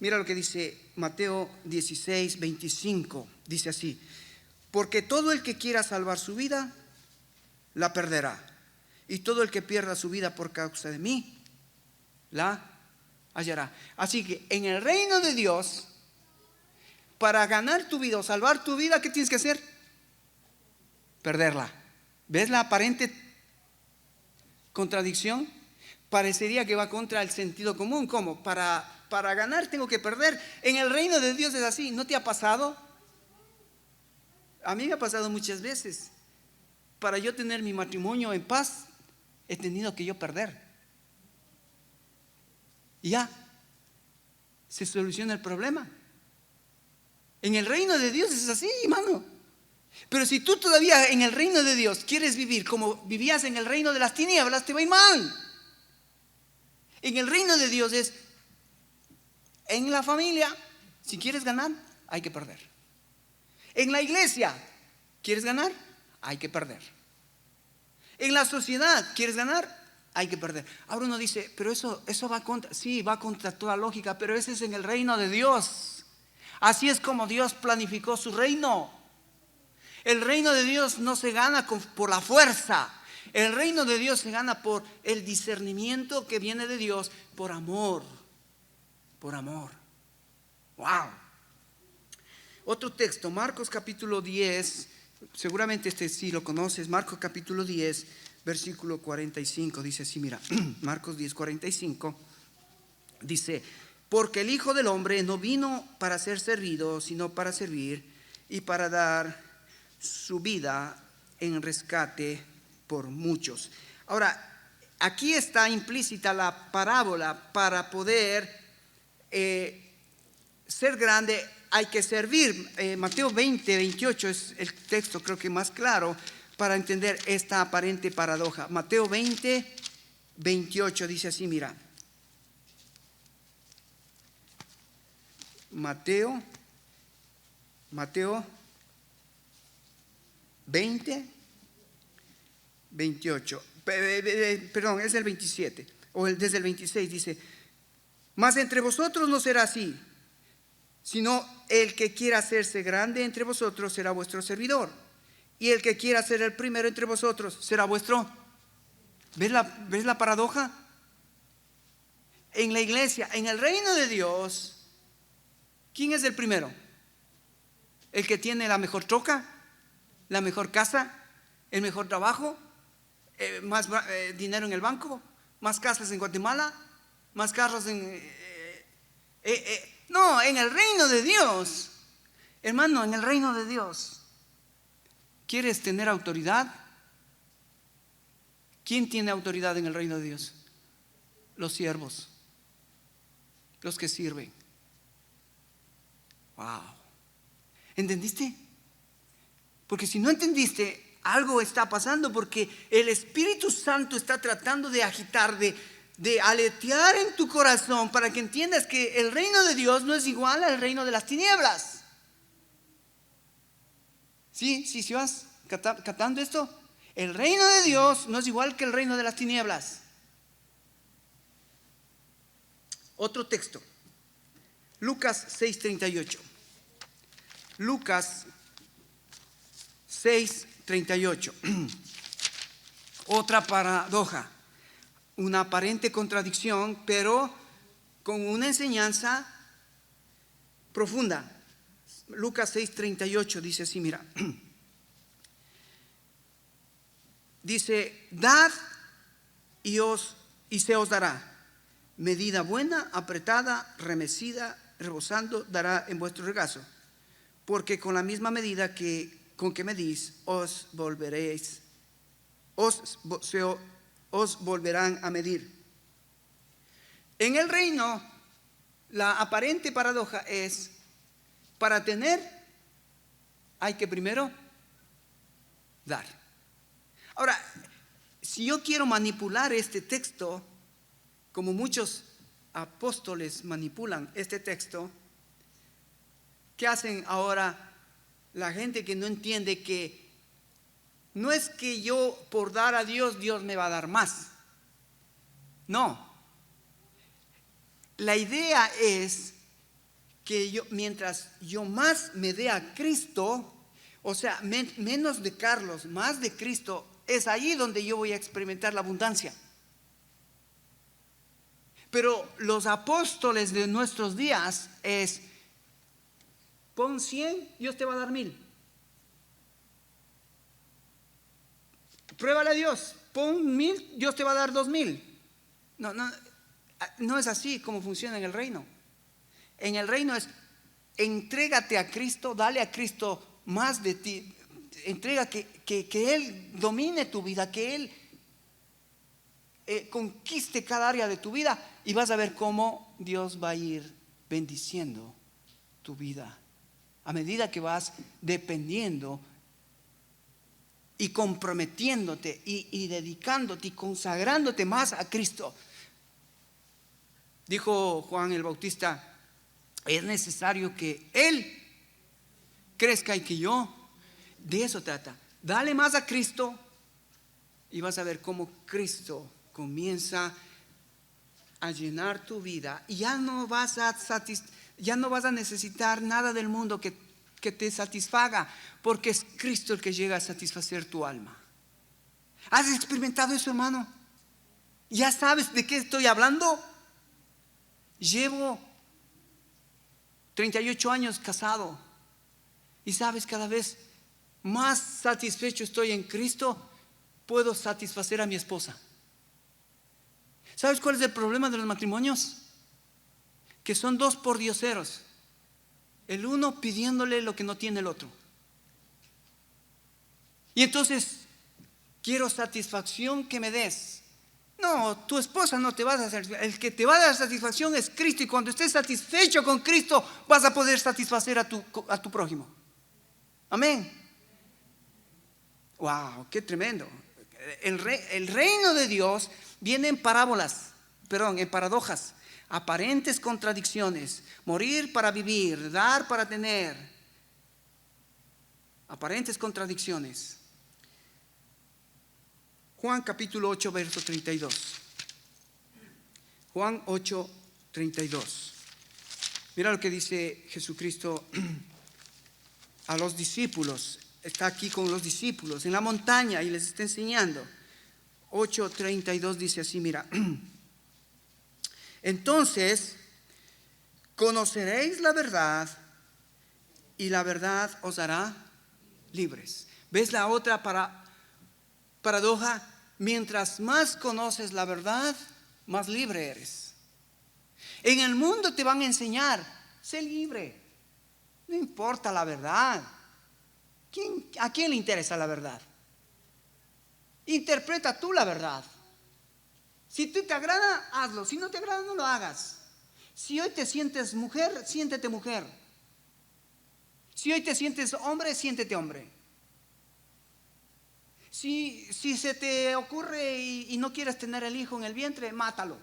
Mira lo que dice Mateo 16, 25, dice así: porque todo el que quiera salvar su vida, la perderá. Y todo el que pierda su vida por causa de mí, la hallará. Así que en el reino de Dios, para ganar tu vida o salvar tu vida, ¿qué tienes que hacer? Perderla. ¿Ves la aparente contradicción? Parecería que va contra el sentido común. ¿Cómo? Para ganar tengo que perder. En el reino de Dios es así. ¿No te ha pasado? A mí me ha pasado muchas veces. Para yo tener mi matrimonio en paz, he tenido que yo perder. Y ya se soluciona el problema. En el reino de Dios es así, hermano. Pero si tú todavía en el reino de Dios quieres vivir como vivías en el reino de las tinieblas, te va a ir mal. En el reino de Dios es, en la familia, si quieres ganar, hay que perder. En la iglesia, ¿quieres ganar? Hay que perder. En la sociedad, ¿quieres ganar? Hay que perder. Ahora uno dice, pero eso va contra, sí, va contra toda lógica, pero ese es en el reino de Dios. Así es como Dios planificó su reino. El reino de Dios no se gana por la fuerza. El reino de Dios se gana por el discernimiento que viene de Dios, por amor. Por amor. Wow. Otro texto, Marcos capítulo 10, seguramente este sí lo conoces, Marcos capítulo 10, versículo 45, dice así, mira, Marcos 10, 45, dice: porque el Hijo del Hombre no vino para ser servido, sino para servir y para dar su vida en rescate por muchos. Ahora, aquí está implícita la parábola. Para poder ser grande hay que servir. Mateo 20, 28 es el texto creo que más claro para entender esta aparente paradoja. Mateo 20, 28 dice así, mira. Mateo 20, 28. Perdón, es el 27. O desde el 26 dice: mas entre vosotros no será así, sino el que quiera hacerse grande entre vosotros será vuestro servidor. Y el que quiera ser el primero entre vosotros será vuestro. ¿Ves la paradoja? En la iglesia, en el reino de Dios, ¿quién es el primero? ¿El que tiene la mejor troca? ¿La mejor casa? ¿El mejor trabajo? ¿Más dinero en el banco? ¿Más casas en Guatemala? ¿Más carros en...? No, en el reino de Dios. Hermano, en el reino de Dios, ¿quieres tener autoridad? ¿Quién tiene autoridad en el reino de Dios? Los siervos, los que sirven. Wow. ¿Entendiste? Porque si no entendiste, algo está pasando, porque el Espíritu Santo está tratando de agitar, de aletear en tu corazón para que entiendas que el reino de Dios no es igual al reino de las tinieblas. ¿Sí vas captando esto? El reino de Dios no es igual que el reino de las tinieblas. Otro texto, Lucas 6:38. Lucas 6:38. Otra paradoja, una aparente contradicción, pero con una enseñanza profunda. Lucas 6:38 dice así, mira. Dice: dad y se os dará. Medida buena, apretada, remecida, rebosando, dará en vuestro regazo. Porque con la misma medida con que medís, os volverán a medir. En el reino, la aparente paradoja es: para tener, hay que primero dar. Ahora, si yo quiero manipular este texto, como muchos apóstoles manipulan este texto, ¿qué hacen ahora la gente que no entiende que no es que yo por dar a Dios, Dios me va a dar más? No. La idea es que mientras yo más me dé a Cristo, o sea, menos de Carlos, más de Cristo, es ahí donde yo voy a experimentar la abundancia. Pero los apóstoles de nuestros días es: pon 100, Dios te va a dar 1000. Pruébale a Dios, pon 1000, Dios te va a dar 2000. No es así como funciona en el reino. En el reino es: entrégate a Cristo, dale a Cristo más de ti, entrega que Él domine tu vida, que Él conquiste cada área de tu vida, y vas a ver cómo Dios va a ir bendiciendo tu vida a medida que vas dependiendo y comprometiéndote y dedicándote y consagrándote más a Cristo. Dijo Juan el Bautista: es necesario que Él crezca y que yo. De eso trata. Dale más a Cristo y vas a ver cómo Cristo comienza a llenar tu vida, y ya no vas a necesitar nada del mundo que te satisfaga, porque es Cristo el que llega a satisfacer tu alma. ¿Has experimentado eso, hermano? ¿Ya sabes de qué estoy hablando? Llevo 38 años casado, y sabes, cada vez más satisfecho estoy en Cristo. Puedo satisfacer a mi esposa. ¿Sabes cuál es el problema de los matrimonios? que son dos pordioseros, el uno pidiéndole lo que no tiene el otro. Y entonces, quiero satisfacción que me des. No, tu esposa no te va a dar satisfacción. El que te va a dar satisfacción es Cristo. Y cuando estés satisfecho con Cristo, vas a poder satisfacer a tu prójimo. Amén. Wow, qué tremendo. El reino de Dios viene en en paradojas, aparentes contradicciones. Morir para vivir, dar para tener. Aparentes contradicciones. Juan capítulo 8, verso 32. Juan 8, 32. Mira lo que dice Jesucristo a los discípulos. Está aquí con los discípulos en la montaña y les está enseñando. 8:32 dice así, mira. Entonces, conoceréis la verdad y la verdad os hará libres. ¿Ves la otra paradoja? Mientras más conoces la verdad, más libre eres. En el mundo te van a enseñar, sé libre. No importa la verdad. ¿A quién le interesa la verdad? Interpreta tú la verdad. Si tú te agrada, hazlo. Si no te agrada, no lo hagas. Si hoy te sientes mujer, siéntete mujer. Si hoy te sientes hombre, siéntete hombre. Si se te ocurre y no quieres tener el hijo en el vientre, mátalo.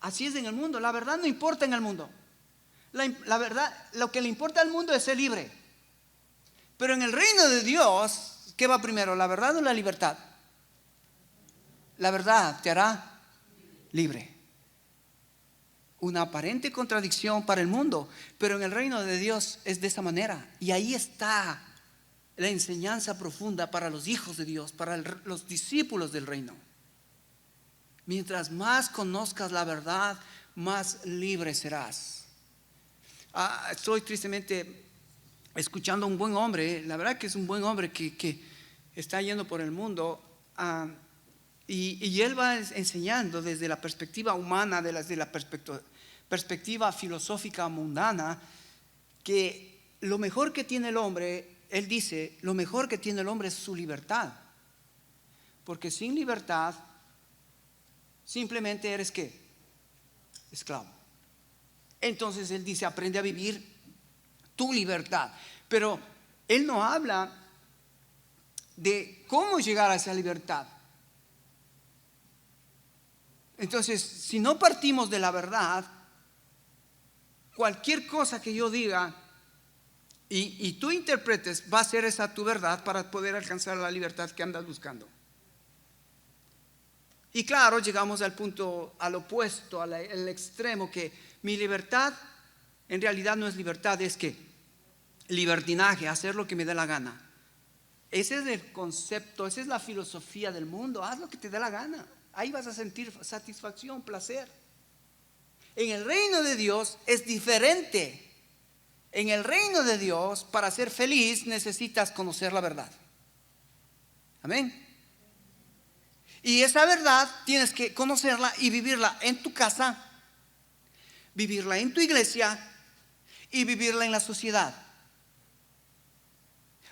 Así es en el mundo. La verdad no importa en el mundo. La verdad, lo que le importa al mundo es ser libre. Pero en el reino de Dios, ¿qué va primero? ¿La verdad o la libertad? La verdad te hará libre. Una aparente contradicción para el mundo, pero en el reino de Dios es de esa manera. Y ahí está la enseñanza profunda para los hijos de Dios, para los discípulos del reino. Mientras más conozcas la verdad, más libre serás. Estoy tristemente escuchando a un buen hombre, la verdad que es un buen hombre que está yendo por el mundo, y él va enseñando desde la perspectiva humana, desde la perspectiva filosófica mundana, que lo mejor que tiene el hombre, él dice, lo mejor que tiene el hombre es su libertad, porque sin libertad simplemente eres ¿qué? Esclavo. Entonces él dice, aprende a vivir tu libertad. Pero él no habla de cómo llegar a esa libertad. Entonces, si no partimos de la verdad, cualquier cosa que yo diga y tú interpretes, va a ser esa tu verdad para poder alcanzar la libertad que andas buscando. Y claro, llegamos al punto, al opuesto, al extremo, que mi libertad en realidad no es libertad, es que libertinaje, hacer lo que me dé la gana. Ese es el concepto, esa es la filosofía del mundo. Haz lo que te dé la gana, ahí vas a sentir satisfacción, placer. En el reino de Dios es diferente. En el reino de Dios, para ser feliz necesitas conocer la verdad. Amén. Y esa verdad tienes que conocerla y vivirla en tu casa, vivirla en tu iglesia y vivirla en la sociedad.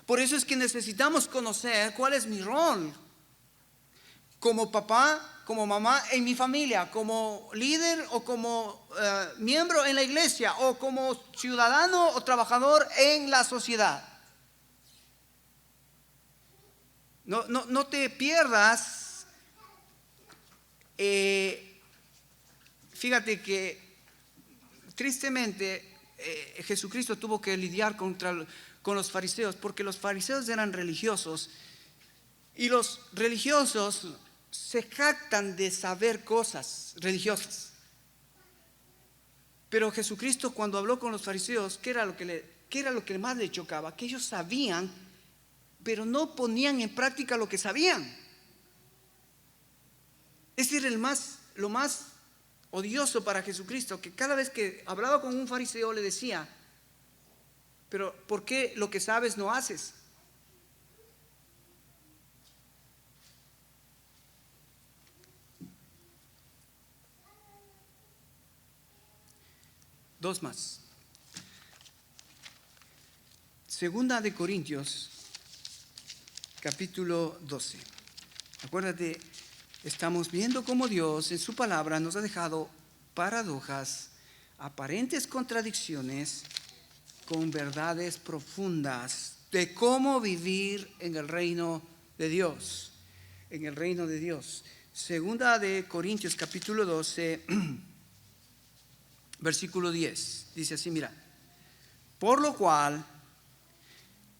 Por eso es que necesitamos conocer cuál es mi rol como papá, como mamá en mi familia, como líder o como miembro en la iglesia o como ciudadano o trabajador en la sociedad. No te pierdas. Fíjate que tristemente Jesucristo tuvo que lidiar con los fariseos, porque los fariseos eran religiosos y los religiosos se jactan de saber cosas religiosas. Pero Jesucristo, cuando habló con los fariseos, ¿qué era lo que más le chocaba? Que ellos sabían, pero no ponían en práctica lo que sabían. Ese era lo más odioso para Jesucristo, que cada vez que hablaba con un fariseo le decía, pero ¿por qué lo que sabes no haces? dos más. Segunda de Corintios, capítulo 12. Acuérdate, estamos viendo cómo Dios en su palabra nos ha dejado paradojas, aparentes contradicciones con verdades profundas de cómo vivir en el reino de Dios. En el reino de Dios. Segunda de Corintios, capítulo 12, versículo 10. Dice así, mira. Por lo cual,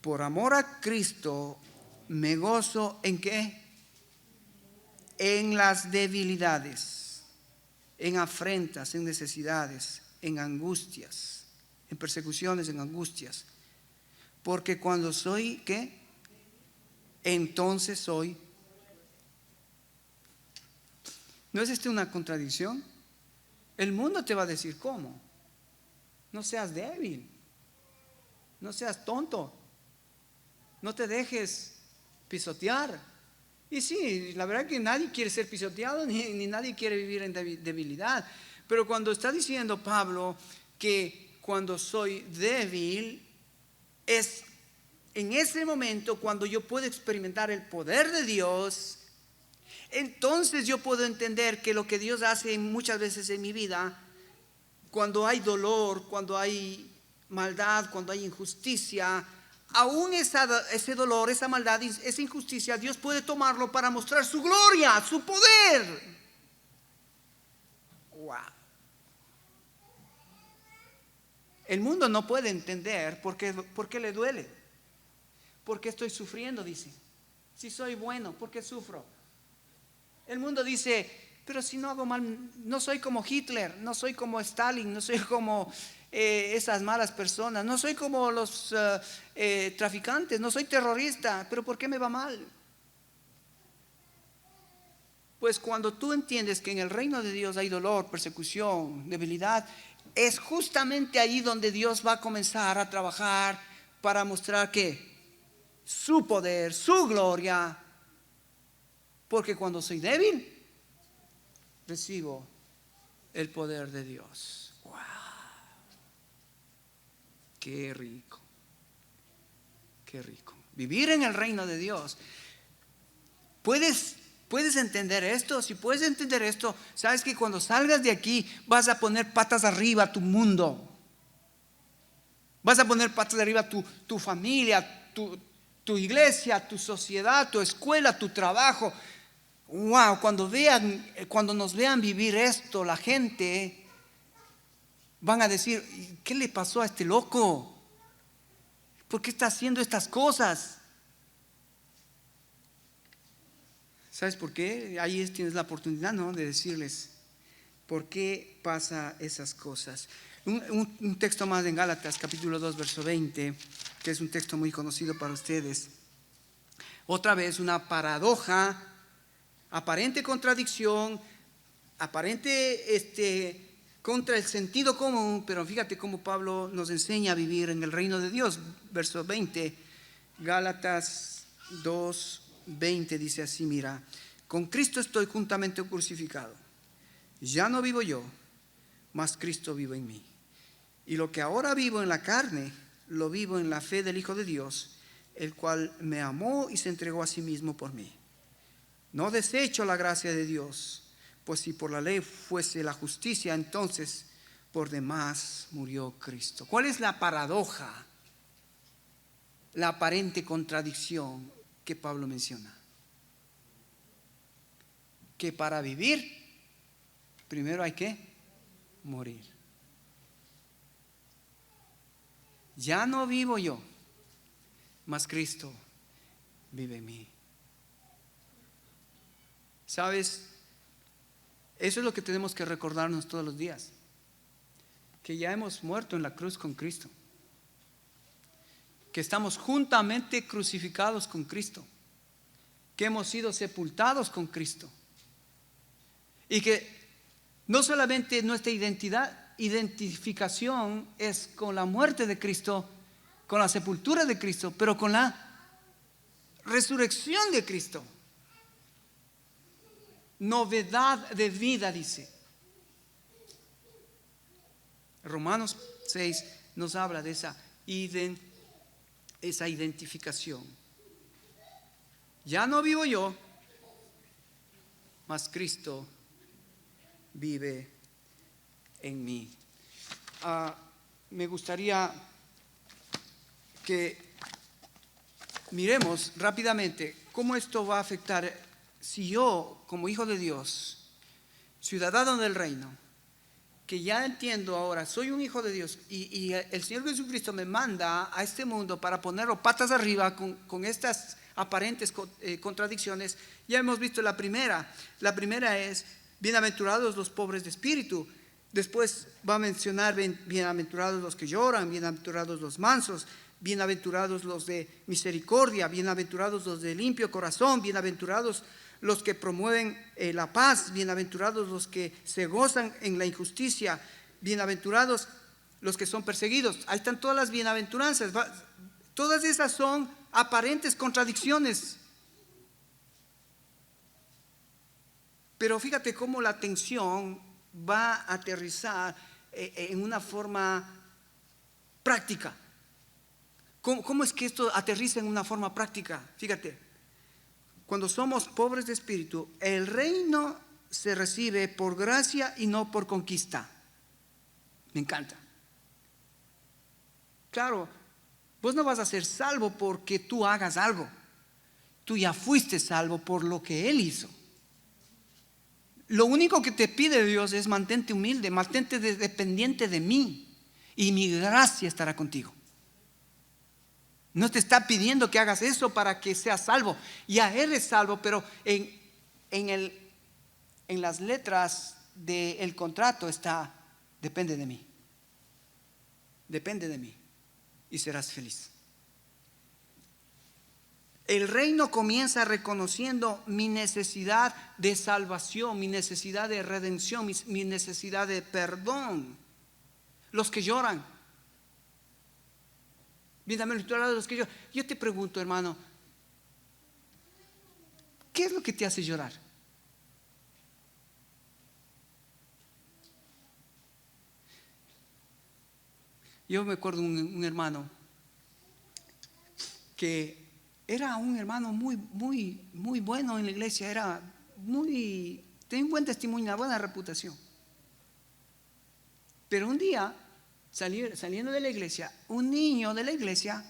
por amor a Cristo, me gozo ¿en qué? En las debilidades, en afrentas, en necesidades, en angustias, en persecuciones, en angustias. Porque cuando soy, ¿qué? Entonces soy. ¿No es una contradicción? El mundo te va a decir ¿cómo? No seas débil, no seas tonto, no te dejes pisotear. Y sí, la verdad que nadie quiere ser pisoteado ni nadie quiere vivir en debilidad. Pero cuando está diciendo Pablo que cuando soy débil, es en ese momento cuando yo puedo experimentar el poder de Dios. Entonces yo puedo entender que lo que Dios hace muchas veces en mi vida, cuando hay dolor, cuando hay maldad, cuando hay injusticia, aún ese dolor, esa maldad, esa injusticia, Dios puede tomarlo para mostrar su gloria, su poder. Wow. El mundo no puede entender por qué le duele, por qué estoy sufriendo, dice. Si soy bueno, ¿por qué sufro? El mundo dice, pero si no hago mal, no soy como Hitler, no soy como Stalin, no soy como esas malas personas, no soy como los traficantes, no soy terrorista, pero ¿por qué me va mal? Pues cuando tú entiendes que en el reino de Dios hay dolor, persecución, debilidad, es justamente ahí donde Dios va a comenzar a trabajar para mostrar que su poder, su gloria, porque cuando soy débil, recibo el poder de Dios. ¡Wow! ¡Qué rico! ¡Qué rico! Vivir en el reino de Dios. ¿Puedes entender esto? Si puedes entender esto, sabes que cuando salgas de aquí vas a poner patas arriba a tu mundo. Vas a poner patas arriba a tu familia, tu iglesia, tu sociedad, tu escuela, tu trabajo. Wow, cuando nos vean vivir esto, la gente van a decir, ¿qué le pasó a este loco? ¿Por qué está haciendo estas cosas? ¿Sabes por qué? Ahí tienes la oportunidad, ¿no?, de decirles por qué pasa esas cosas. Un texto más en Gálatas, capítulo 2, verso 20, que es un texto muy conocido para ustedes. Otra vez una paradoja, aparente contradicción, aparente contra el sentido común, pero fíjate cómo Pablo nos enseña a vivir en el reino de Dios. Verso 20, Gálatas 2, 20 dice así, mira, con Cristo estoy juntamente crucificado. Ya no vivo yo, mas Cristo vive en mí. Y lo que ahora vivo en la carne, lo vivo en la fe del Hijo de Dios, el cual me amó y se entregó a sí mismo por mí. No desecho la gracia de Dios, pues si por la ley fuese la justicia, entonces por demás murió Cristo. ¿Cuál es la paradoja, la aparente contradicción que Pablo menciona? Que para vivir, primero hay que morir. Ya no vivo yo, mas Cristo vive en mí. ¿Sabes? Eso es lo que tenemos que recordarnos todos los días. Que ya hemos muerto en la cruz con Cristo. Que estamos juntamente crucificados con Cristo. Que hemos sido sepultados con Cristo. Y que no solamente nuestra identificación es con la muerte de Cristo, con la sepultura de Cristo, pero con la resurrección de Cristo. Novedad de vida, dice. Romanos 6 nos habla de esa identificación. Ya no vivo yo, mas Cristo vive en mí. Me gustaría que miremos rápidamente cómo esto va a afectar si yo, como hijo de Dios, ciudadano del reino, que ya entiendo ahora, soy un hijo de Dios y el Señor Jesucristo me manda a este mundo para ponerlo patas arriba con estas aparentes contradicciones. Ya hemos visto la primera es: bienaventurados los pobres de espíritu. Después va a mencionar: bienaventurados los que lloran, bienaventurados los mansos, bienaventurados los de misericordia, bienaventurados los de limpio corazón, bienaventurados los que promueven la paz, bienaventurados los que se gozan en la injusticia, bienaventurados los que son perseguidos. Ahí están todas las bienaventuranzas. Todas esas son aparentes contradicciones. Pero fíjate cómo la tensión va a aterrizar en una forma práctica. ¿Cómo es que esto aterriza en una forma práctica? Fíjate, cuando somos pobres de espíritu, el reino se recibe por gracia y no por conquista. Me encanta. Claro, vos no vas a ser salvo porque tú hagas algo. Tú ya fuiste salvo por lo que Él hizo. Lo único que te pide Dios es: mantente humilde, mantente dependiente de mí y mi gracia estará contigo. No te está pidiendo que hagas eso para que seas salvo. Ya eres salvo, pero en las letras del contrato está: depende de mí. Depende de mí y serás feliz. El reino comienza reconociendo mi necesidad de salvación, mi necesidad de redención, mi necesidad de perdón. Los que lloran, bienaventurados los que lloran. Yo te pregunto, hermano, ¿qué es lo que te hace llorar? Yo me acuerdo un hermano que era un hermano muy bueno en la iglesia, tenía un buen testimonio, una buena reputación. Pero un día, saliendo de la iglesia, un niño de la iglesia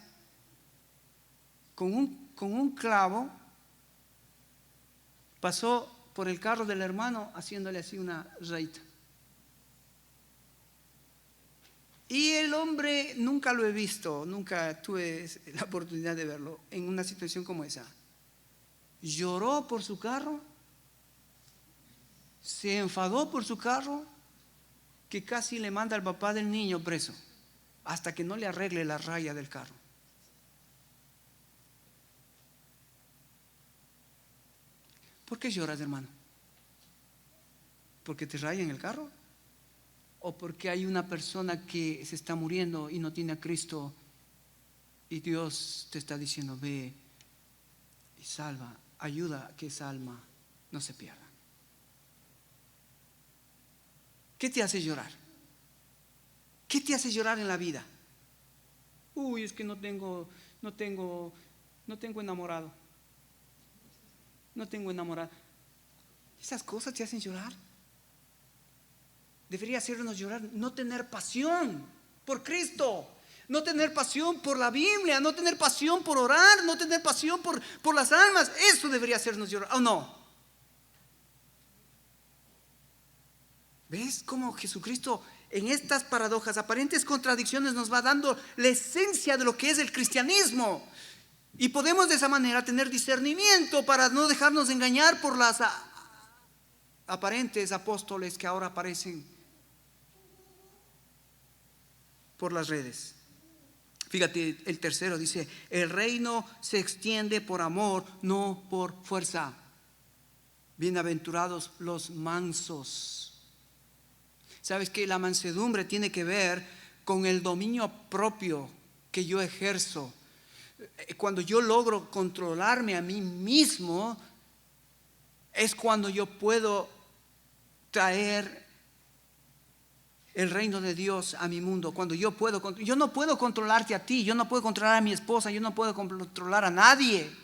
con un clavo pasó por el carro del hermano haciéndole así una rayita. Y el hombre, nunca lo he visto, nunca tuve la oportunidad de verlo en una situación como esa. Lloró por su carro, se enfadó por su carro, que casi le manda al papá del niño preso hasta que no le arregle la raya del carro. ¿Por qué lloras, hermano? ¿Porque te rayan el carro? ¿O porque hay una persona que se está muriendo y no tiene a Cristo y Dios te está diciendo: ve y salva, ayuda a que esa alma no se pierda? ¿Qué te hace llorar? ¿Qué te hace llorar en la vida? Uy, es que no tengo enamorado. No tengo enamorado. ¿Esas cosas te hacen llorar? Debería hacernos llorar no tener pasión por Cristo, no tener pasión por la Biblia, no tener pasión por orar, no tener pasión por las almas. Eso debería hacernos llorar, ¿o no? ¿Ves cómo Jesucristo en estas paradojas, aparentes contradicciones, nos va dando la esencia de lo que es el cristianismo? Y podemos de esa manera tener discernimiento para no dejarnos engañar por las aparentes apóstoles que ahora aparecen por las redes. Fíjate, el tercero dice: el reino se extiende por amor, no por fuerza. Bienaventurados los mansos. ¿Sabes que la mansedumbre tiene que ver con el dominio propio que yo ejerzo? Cuando yo logro controlarme a mí mismo, es cuando yo puedo traer el reino de Dios a mi mundo. Cuando yo no puedo controlarte a ti, yo no puedo controlar a mi esposa, yo no puedo controlar a nadie.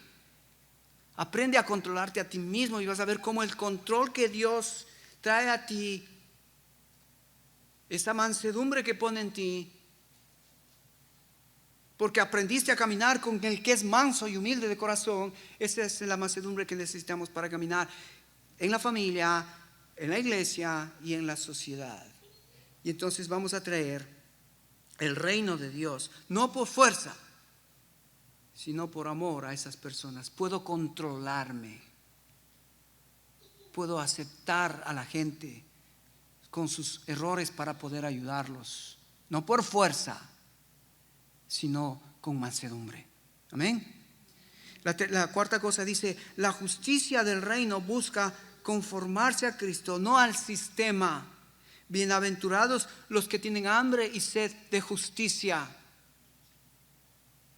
Aprende a controlarte a ti mismo y vas a ver cómo el control que Dios trae a ti, esa mansedumbre que pone en ti, porque aprendiste a caminar con el que es manso y humilde de corazón. Esa es la mansedumbre que necesitamos para caminar en la familia, en la iglesia y en la sociedad. Y entonces vamos a traer el reino de Dios, no por fuerza, sino por amor a esas personas. Puedo controlarme, puedo aceptar a la gente con sus errores para poder ayudarlos, no por fuerza, sino con mansedumbre. Amén. La cuarta cosa dice: la justicia del reino busca conformarse a Cristo, no al sistema. Bienaventurados los que tienen hambre y sed de justicia.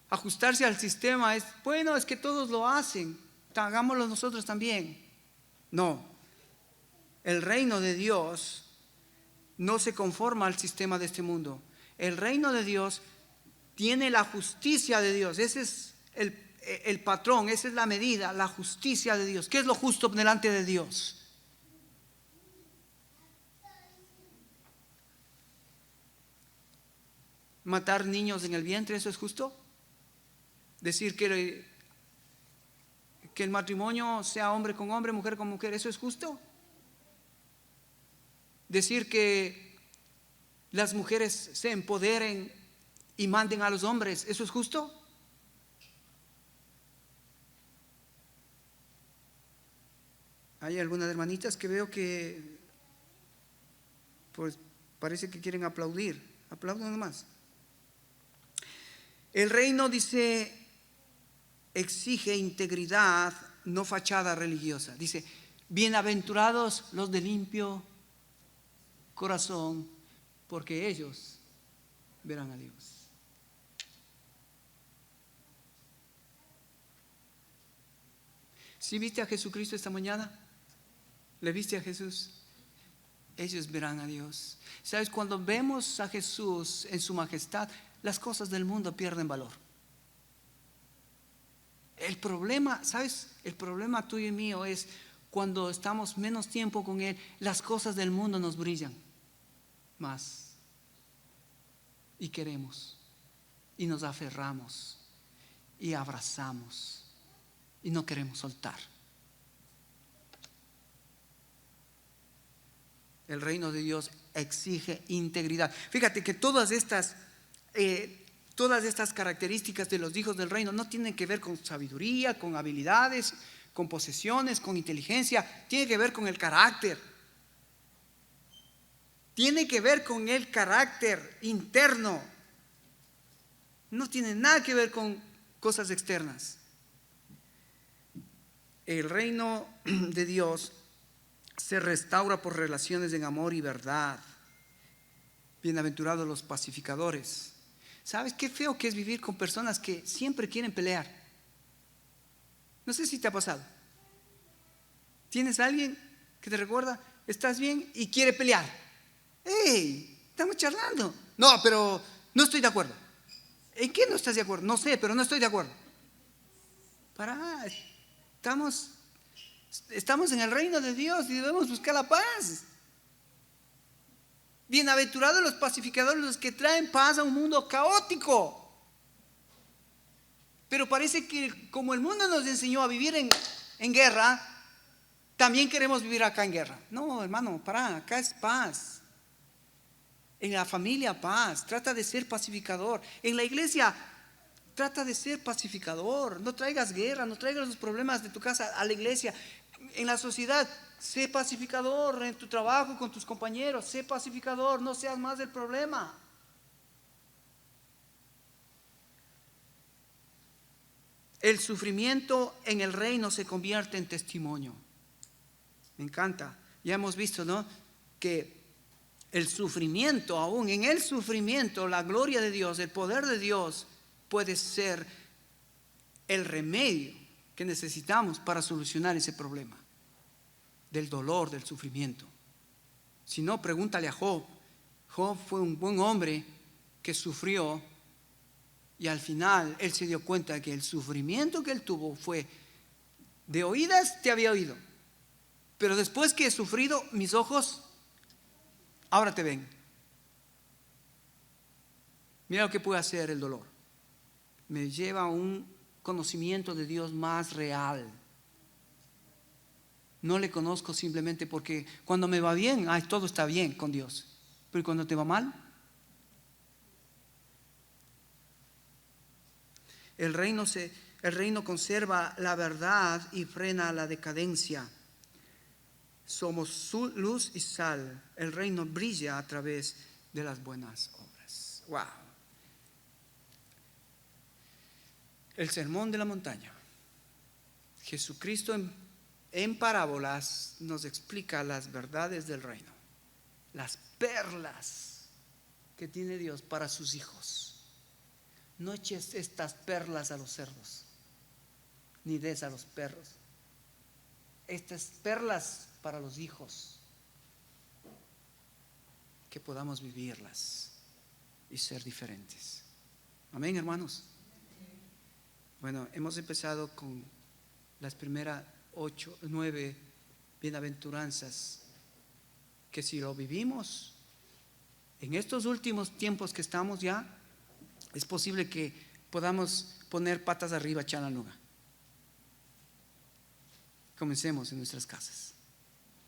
Ajustarse al sistema es, bueno, es que todos lo hacen, hagámoslo nosotros también. No, el reino de Dios no se conforma al sistema de este mundo. El reino de Dios tiene la justicia de Dios. Ese es el patrón, esa es la medida, la justicia de Dios. ¿Qué es lo justo delante de Dios? Matar niños en el vientre, ¿eso es justo? Decir que el matrimonio sea hombre con hombre, mujer con mujer, ¿eso es justo? Decir que las mujeres se empoderen y manden a los hombres, ¿eso es justo? Hay algunas hermanitas que veo que pues parece que quieren aplaudir. Aplaudan nomás. El reino, dice, exige integridad, no fachada religiosa. Dice: bienaventurados los de limpio corazón, porque ellos verán a Dios. ¿Sí viste a Jesucristo esta mañana? ¿Le viste a Jesús? Ellos verán a Dios. ¿Sabes? Cuando vemos a Jesús en su majestad, las cosas del mundo pierden valor. El problema, ¿sabes? El problema tuyo y mío es cuando estamos menos tiempo con Él, las cosas del mundo nos brillan más. Y queremos, y nos aferramos, y abrazamos, y no queremos soltar. El reino de Dios exige integridad. Fíjate que todas estas características de los hijos del reino no tienen que ver con sabiduría, con habilidades, con posesiones, con inteligencia. Tiene que ver con el carácter. Tiene que ver con el carácter interno. No tiene nada que ver con cosas externas. El reino de Dios se restaura por relaciones en amor y verdad. Bienaventurados los pacificadores. ¿Sabes qué feo que es vivir con personas que siempre quieren pelear? No sé si te ha pasado. ¿Tienes a alguien que te recuerda, estás bien y quiere pelear? ¡Hey! Estamos charlando. No, pero no estoy de acuerdo. ¿En qué no estás de acuerdo? No sé, pero no estoy de acuerdo. Estamos en el reino de Dios y debemos buscar la paz. Bienaventurados los pacificadores, los que traen paz a un mundo caótico. Pero parece que como el mundo nos enseñó a vivir en guerra, también queremos vivir acá en guerra. No, hermano, acá es paz. En la familia, paz. Trata de ser pacificador. En la iglesia, trata de ser pacificador. No traigas guerra, no traigas los problemas de tu casa a la iglesia. En la sociedad, sé pacificador. En tu trabajo, con tus compañeros, sé pacificador. No seas más del problema. El sufrimiento en el reino se convierte en testimonio. Me encanta. Ya hemos visto, ¿no?, que el sufrimiento, aún en el sufrimiento, la gloria de Dios, el poder de Dios puede ser el remedio que necesitamos para solucionar ese problema del dolor, del sufrimiento. Si no, pregúntale a Job. Job fue un buen hombre que sufrió y al final él se dio cuenta que el sufrimiento que él tuvo fue de oídas te había oído, pero después que he sufrido, mis ojos ahora te ven. Mira lo que puede hacer el dolor. Me lleva a un conocimiento de Dios más real. No le conozco simplemente porque cuando me va bien, todo está bien con Dios. Pero cuando te va mal, el reino conserva la verdad y frena la decadencia. Somos su luz y sal. El reino brilla a través de las buenas obras. Wow. El sermón de la montaña. Jesucristo en parábolas nos explica las verdades del reino, las perlas que tiene Dios para sus hijos. No eches estas perlas a los cerdos, ni des a los perros. Estas perlas para los hijos, que podamos vivirlas y ser diferentes. Amén, hermanos. Bueno, hemos empezado con las primeras 9 bienaventuranzas, que si lo vivimos en estos últimos tiempos que estamos ya, es posible que podamos poner patas arriba, Chalanuga. Comencemos en nuestras casas.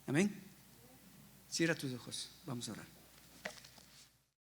Amén. Cierra tus ojos, vamos a orar.